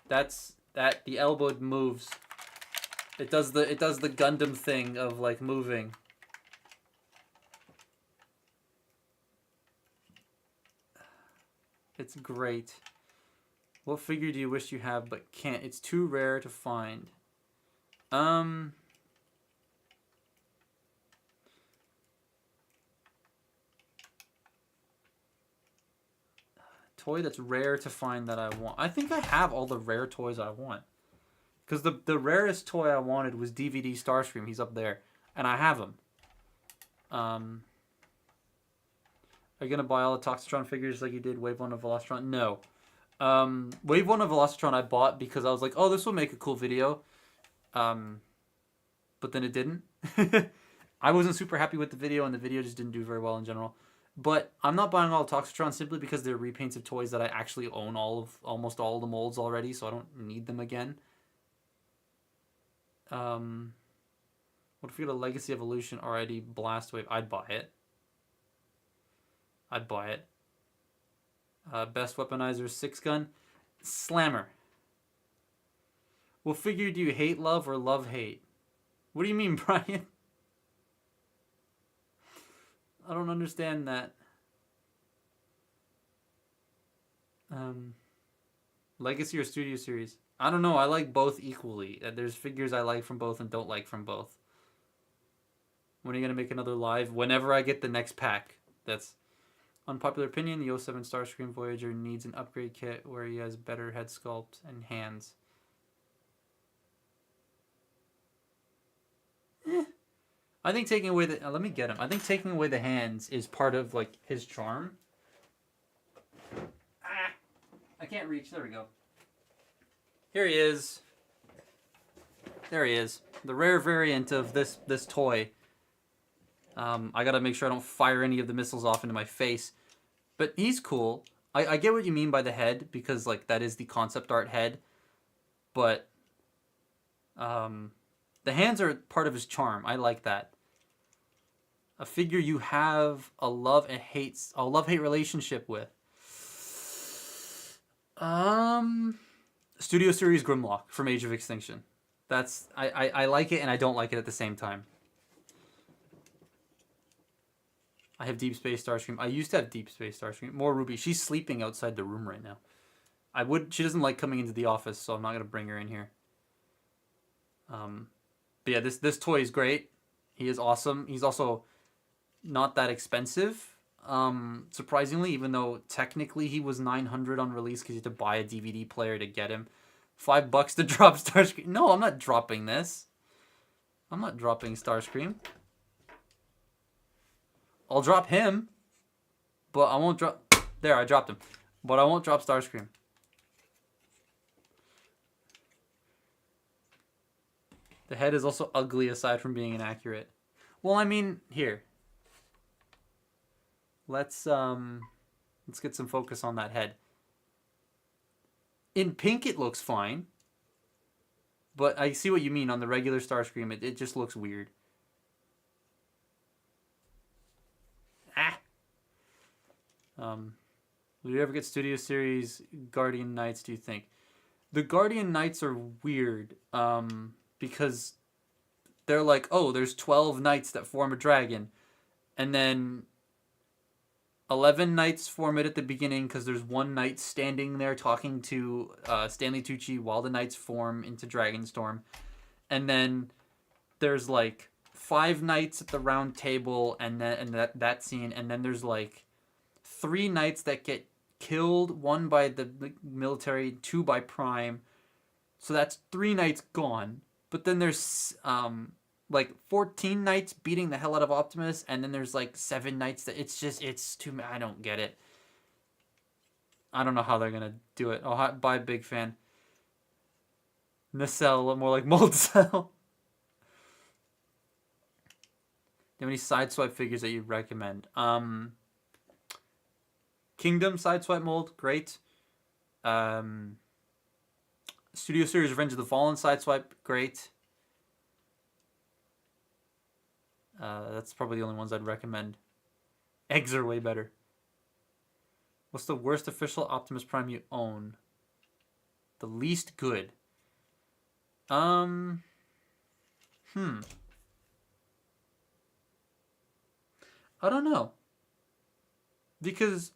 The elbow moves. It does the Gundam thing of like moving. It's great. What figure do you wish you have but can't? It's too rare to find. Toy that's rare to find that I want. I think I have all the rare toys I want. Because the rarest toy I wanted was DVD Starscream. He's up there. And I have him. Are you going to buy all the Toxitron figures like you did Wave 1 of Velocitron? No. Wave 1 of Velocitron I bought because I was like, oh, this will make a cool video. But then it didn't. I wasn't super happy with the video, and the video just didn't do very well in general. But I'm not buying all Toxitron simply because they're repaints of toys that I actually own almost all of the molds already, so I don't need them again. What if we get a Legacy Evolution RID Blast Wave? I'd buy it. Best Weaponizer 6-gun? Slammer. What figure do you hate love or love hate? What do you mean, Brian? I don't understand that. Legacy or Studio Series? I don't know. I like both equally. There's figures I like from both and don't like from both. When are you going to make another live? Whenever I get the next pack. That's unpopular opinion. The 07 Starscream Voyager needs an upgrade kit where he has better head sculpt and hands. I think taking away the... let me get him. I think taking away the hands is part of, like, his charm. I can't reach. There we go. Here he is. There he is. The rare variant of this toy. I gotta make sure I don't fire any of the missiles off into my face. But he's cool. I get what you mean by the head, because, like, that is the concept art head. But... the hands are part of his charm. I like that. A figure you have a love-hate relationship with. Studio Series Grimlock from Age of Extinction. That's I like it and I don't like it at the same time. I have Deep Space Starscream. I used to have Deep Space Starscream. More Ruby. She's sleeping outside the room right now. She doesn't like coming into the office, so I'm not gonna bring her in here. But yeah, this toy is great. He is awesome. He's also not that expensive. Surprisingly, even though technically he was $900 on release because you had to buy a DVD player to get him. $5 to drop Starscream. No, I'm not dropping this. I'm not dropping Starscream. I'll drop him, but I won't drop... There, I dropped him. But I won't drop Starscream. The head is also ugly aside from being inaccurate. Well, I mean, here. Let's get some focus on that head. In pink, it looks fine. But I see what you mean on the regular Starscream. It just looks weird. Will you ever get Studio Series Guardian Knights, do you think? The Guardian Knights are weird. Because they're like, oh, there's 12 knights that form a dragon. And then 11 knights form it at the beginning because there's one knight standing there talking to Stanley Tucci while the knights form into Dragonstorm. And then there's like 5 knights at the round table and that scene. And then there's like 3 knights that get killed, 1 by the military, 2 by Prime. So that's 3 knights gone. But then there's like 14 knights beating the hell out of Optimus, and then there's like 7 knights that it's too. I don't get it. I don't know how they're gonna do it. Oh, bye, big fan. Nacelle, more like Mold Cell. Do you have any Sideswipe figures that you'd recommend? Kingdom Sideswipe mold, great. Studio Series Revenge of the Fallen Sideswipe, great. That's probably the only ones I'd recommend. Eggs are way better. What's the worst official Optimus Prime you own? The least good. I don't know. Because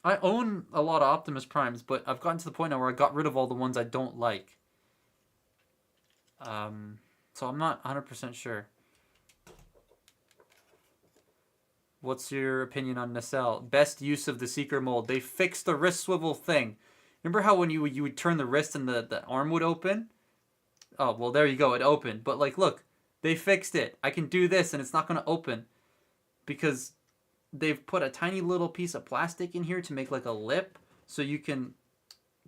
I own a lot of Optimus Primes, but I've gotten to the point now where I got rid of all the ones I don't like. So I'm not 100% sure. What's your opinion on Nacelle? Best use of the Seeker mold. They fixed the wrist swivel thing. Remember how when you would turn the wrist and the arm would open? Oh, well, there you go. It opened. But, like, look. They fixed it. I can do this, and it's not going to open. Because they've put a tiny little piece of plastic in here to make, like, a lip. So you can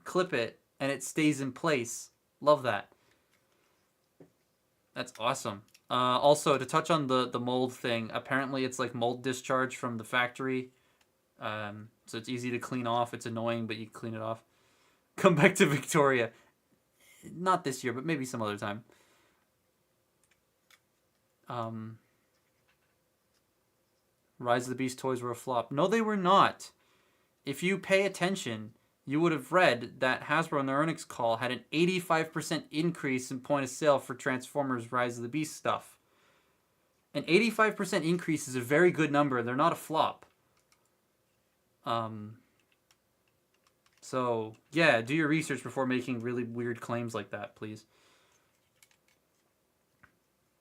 clip it, and it stays in place. Love that. That's awesome. Also, to touch on the mold thing, apparently it's like mold discharge from the factory. So it's easy to clean off. It's annoying, but you clean it off. Come back to Victoria. Not this year, but maybe some other time. Rise of the Beast toys were a flop. No, they were not. If you pay attention, you would have read that Hasbro in their earnings call had an 85% increase in point of sale for Transformers Rise of the Beast stuff. An 85% increase is a very good number. They're not a flop. So, yeah, do your research before making really weird claims like that, please.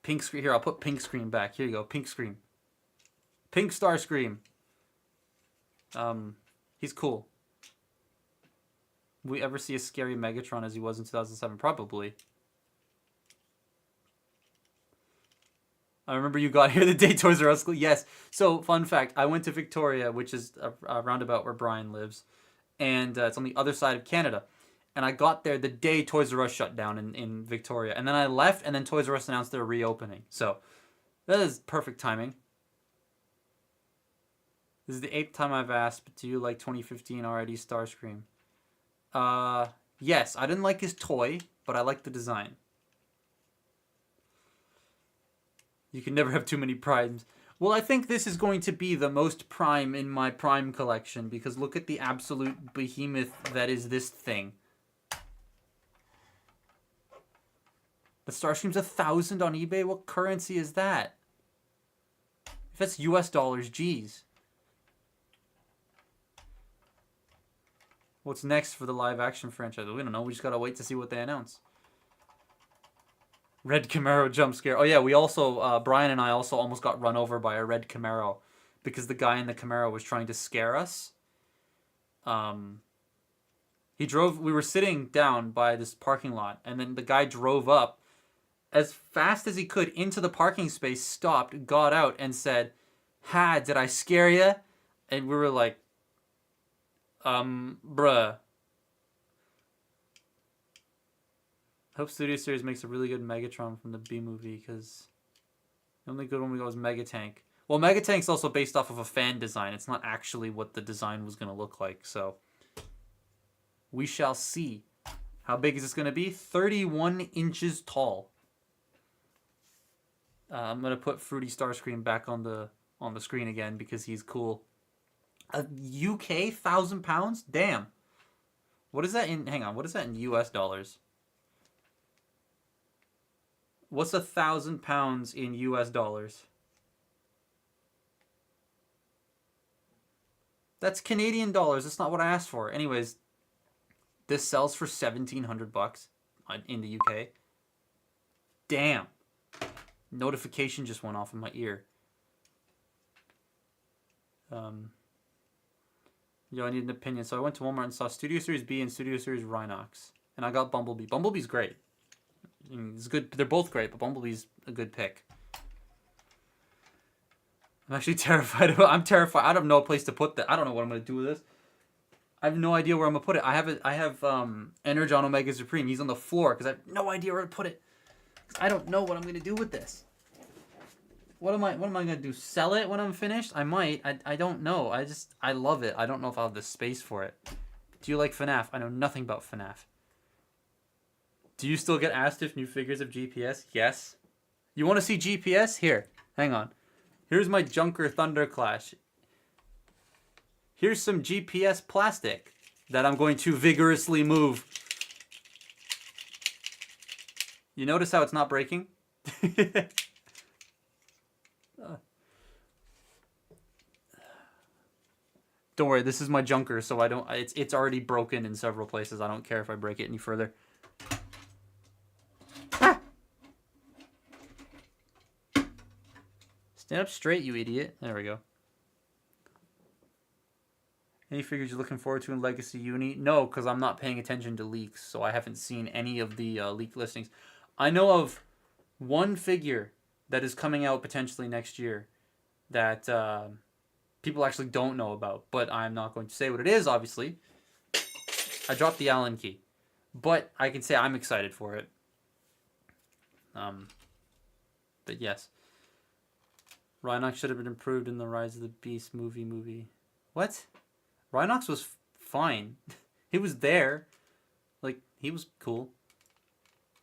Pink screen. Here, I'll put pink screen back. Here you go. Pink screen. Pink Starscream. He's cool. Will we ever see a scary Megatron as he was in 2007? Probably. I remember you got here the day Toys R Us. Yes. So, fun fact. I went to Victoria, which is a roundabout where Brian lives. And it's on the other side of Canada. And I got there the day Toys R Us shut down in Victoria. And then I left, and then Toys R Us announced they're reopening. So, that is perfect timing. This is the 8th time I've asked, but do you like 2015 already Starscream? Yes, I didn't like his toy, but I like the design. You can never have too many primes. Well, I think this is going to be the most prime in my prime collection because look at the absolute behemoth that is this thing. The Starscream's 1,000 on eBay? What currency is that? If that's US dollars, geez. What's next for the live action franchise? We don't know. We just gotta wait to see what they announce. Red Camaro jump scare. Oh yeah, we also Brian and I also almost got run over by a red Camaro because the guy in the Camaro was trying to scare us. He drove. We were sitting down by this parking lot, and then the guy drove up as fast as he could into the parking space, stopped, got out, and said, "Ha, did I scare ya?" And we were like, bruh. Hope Studio Series makes a really good Megatron from the B movie, because the only good one we got was Megatank. Well, Megatank's also based off of a fan design. It's not actually what the design was going to look like, so we shall see. How big is this going to be? 31 inches tall. I'm going to put Fruity Starscream back on the screen again because he's cool. A UK 1,000 pounds? Damn. What is that in... Hang on. What is that in US dollars? What's 1,000 pounds in US dollars? That's Canadian dollars. That's not what I asked for. Anyways, this sells for $1,700 in the UK. Damn. Notification just went off in my ear. Yo, I need an opinion. So I went to Walmart and saw Studio Series B and Studio Series Rhinox. And I got Bumblebee. Bumblebee's great. I mean, it's good. They're both great, but Bumblebee's a good pick. I'm actually terrified. I'm terrified. I don't know a place to put that. I don't know what I'm going to do with this. I have no idea where I'm going to put it. I have Energon Omega Supreme. He's on the floor because I have no idea where to put it. I don't know what I'm going to do with this. What am I going to do? Sell it when I'm finished? I might. I don't know. I love it. I don't know if I'll have the space for it. Do you like FNAF? I know nothing about FNAF. Do you still get asked if new figures have GPS? Yes. You want to see GPS? Here. Hang on. Here's my Junker Thunderclash. Here's some GPS plastic that I'm going to vigorously move. You notice how it's not breaking? Don't worry, this is my Junker, so I don't. It's already broken in several places. I don't care if I break it any further. Ah! Stand up straight, you idiot. There we go. Any figures you're looking forward to in Legacy Uni? No, because I'm not paying attention to leaks, so I haven't seen any of the leaked listings. I know of one figure that is coming out potentially next year that people actually don't know about, but I'm not going to say what it is, obviously. I dropped the Allen key, but I can say I'm excited for it. But yes. Rhinox should have been improved in the Rise of the Beast movie. What? Rhinox was fine. He was there. Like, he was cool.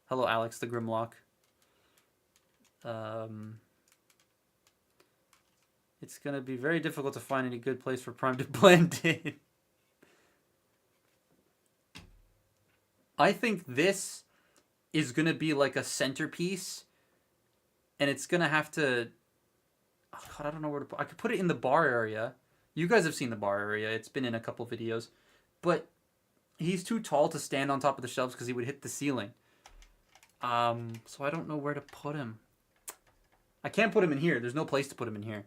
Hello, Alex the Grimlock. It's going to be very difficult to find any good place for Prime to blend in. I think this is going to be like a centerpiece. And it's going to have to... Oh God, I don't know where to put... I could put it in the bar area. You guys have seen the bar area. It's been in a couple videos. But he's too tall to stand on top of the shelves because he would hit the ceiling. So I don't know where to put him. I can't put him in here. There's no place to put him in here.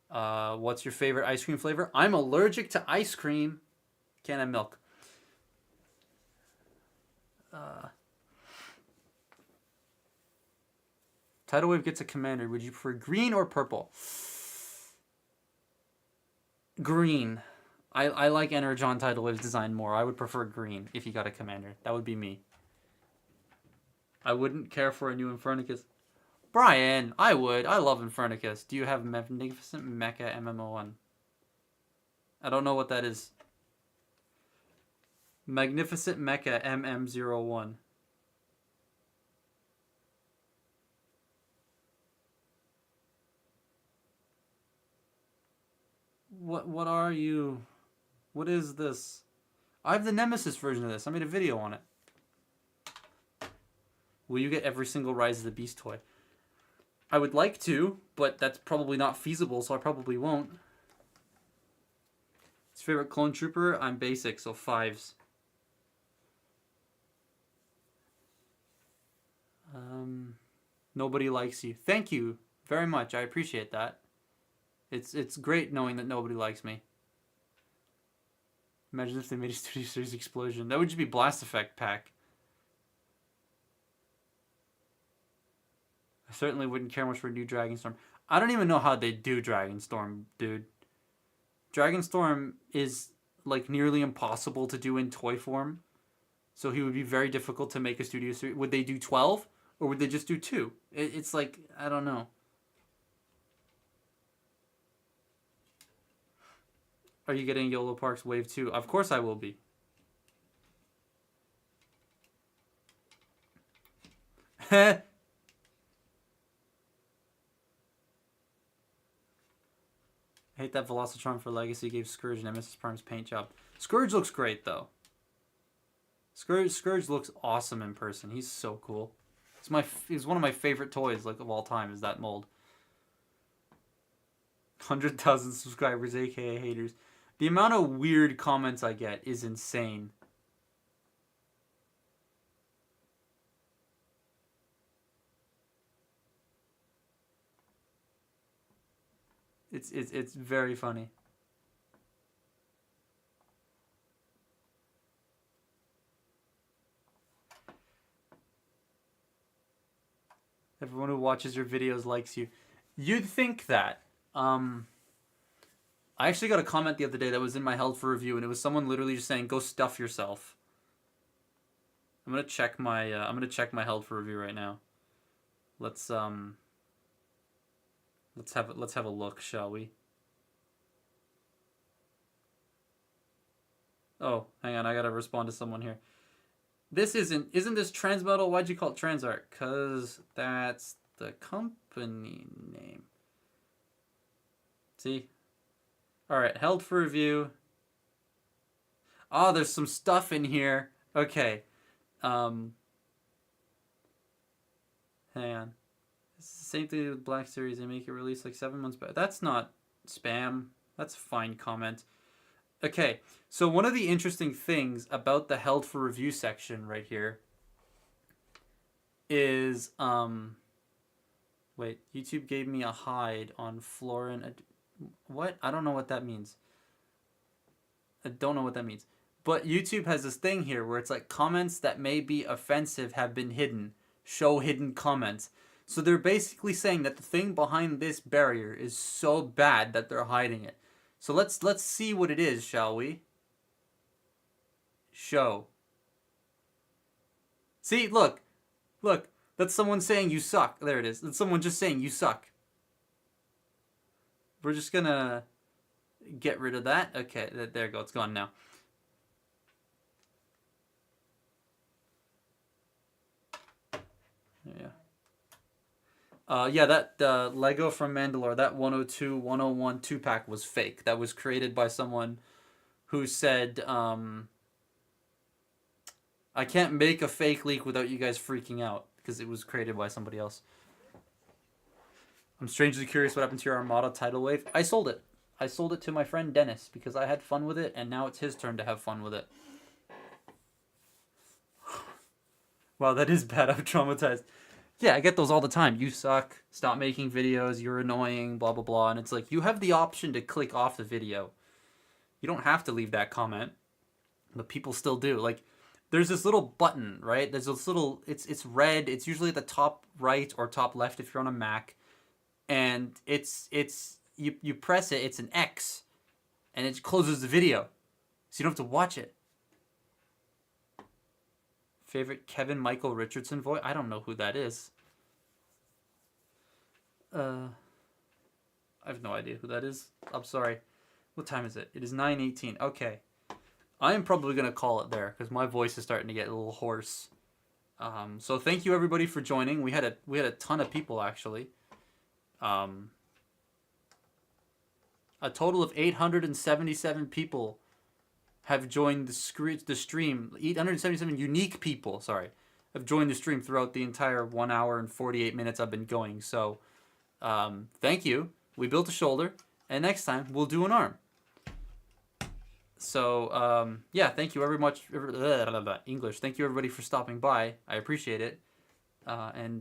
What's your favorite ice cream flavor? I'm allergic to ice cream. Can't have milk. Tidal Wave gets a commander. Would you prefer green or purple? Green. I like Energon Tidal Wave's design more. I would prefer green if he got a commander. That would be me. I wouldn't care for a new Infernicus. Brian, I would. I love Infernicus. Do you have Magnificent Mecha MMO1? I don't know what that is. Magnificent Mecha MM01. What are you? What is this? I have the Nemesis version of this. I made a video on it. Will you get every single Rise of the Beast toy? I would like to, but that's probably not feasible, so I probably won't. His favorite clone trooper? I'm basic, so 5s. Nobody likes you. Thank you very much. I appreciate that. It's great knowing that nobody likes me. Imagine if they made a Studio Series explosion. That would just be Blast Effect pack. I certainly wouldn't care much for a new Dragonstorm. I don't even know how they do Dragonstorm, dude. Dragonstorm is like nearly impossible to do in toy form. So he would be very difficult to make a Studio Series. Would they do 12? Or would they just do 2? It's like, I don't know. Are you getting YOLO Parks Wave 2? Of course I will be. I hate that Velocitron for Legacy gave Scourge Nemesis Prime's paint job. Scourge looks great, though. Scourge looks awesome in person. He's so cool. He's one of my favorite toys, like, of all time, is that mold. 100,000 subscribers, aka haters. The amount of weird comments I get is insane. It's very funny. Everyone who watches your videos likes you. You'd think that. I actually got a comment the other day that was in my held for review, and it was someone literally just saying, "Go stuff yourself." I'm gonna check my held for review right now. Let's have a look, shall we? Oh, hang on, I gotta respond to someone here. This isn't this Transmetal? Why'd you call it Transart? 'Cause that's the company name. See? Alright, held for review. Oh, there's some stuff in here. Okay. Hang on. It's the same thing with Black Series. They make it release like 7 months back. That's not spam. That's a fine comment. Okay, so one of the interesting things about the held for review section right here is, wait, YouTube gave me a hide on Florin. What? I don't know what that means. I don't know what that means. But YouTube has this thing here where it's like comments that may be offensive have been hidden. Show hidden comments. So they're basically saying that the thing behind this barrier is so bad that they're hiding it. So let's see what it is, shall we? Show. See, look. Look. That's someone saying you suck. There it is. That's someone just saying you suck. We're just gonna get rid of that. Okay, there you go. It's gone now. Yeah, that Lego from Mandalore, that 102, 101 2-pack was fake. That was created by someone who said, I can't make a fake leak without you guys freaking out, because it was created by somebody else. I'm strangely curious what happened to your Armada tidal wave. I sold it. I sold it to my friend Dennis because I had fun with it, and now it's his turn to have fun with it. Wow, that is bad. I'm traumatized. Yeah, I get those all the time. You suck. Stop making videos. You're annoying. Blah, blah, blah. And it's like, you have the option to click off the video. You don't have to leave that comment. But people still do. Like, there's this little button, right? There's this little... It's red. It's usually at the top right or top left if you're on a Mac. And you press it. It's an X. And it closes the video. So you don't have to watch it. Favorite Kevin Michael Richardson voice? I don't know who that is. I have no idea who that is. I'm sorry. What time is it? It is 9:18. Okay. I am probably going to call it there because my voice is starting to get a little hoarse. So thank you everybody for joining. We had a ton of people actually. A total of 877 people have joined the stream. 877 unique people, sorry, have joined the stream throughout the entire 1 hour and 48 minutes I've been going. So, thank you. We built a shoulder, and next time we'll do an arm. So, yeah, thank you very much. English. Thank you everybody for stopping by. I appreciate it. And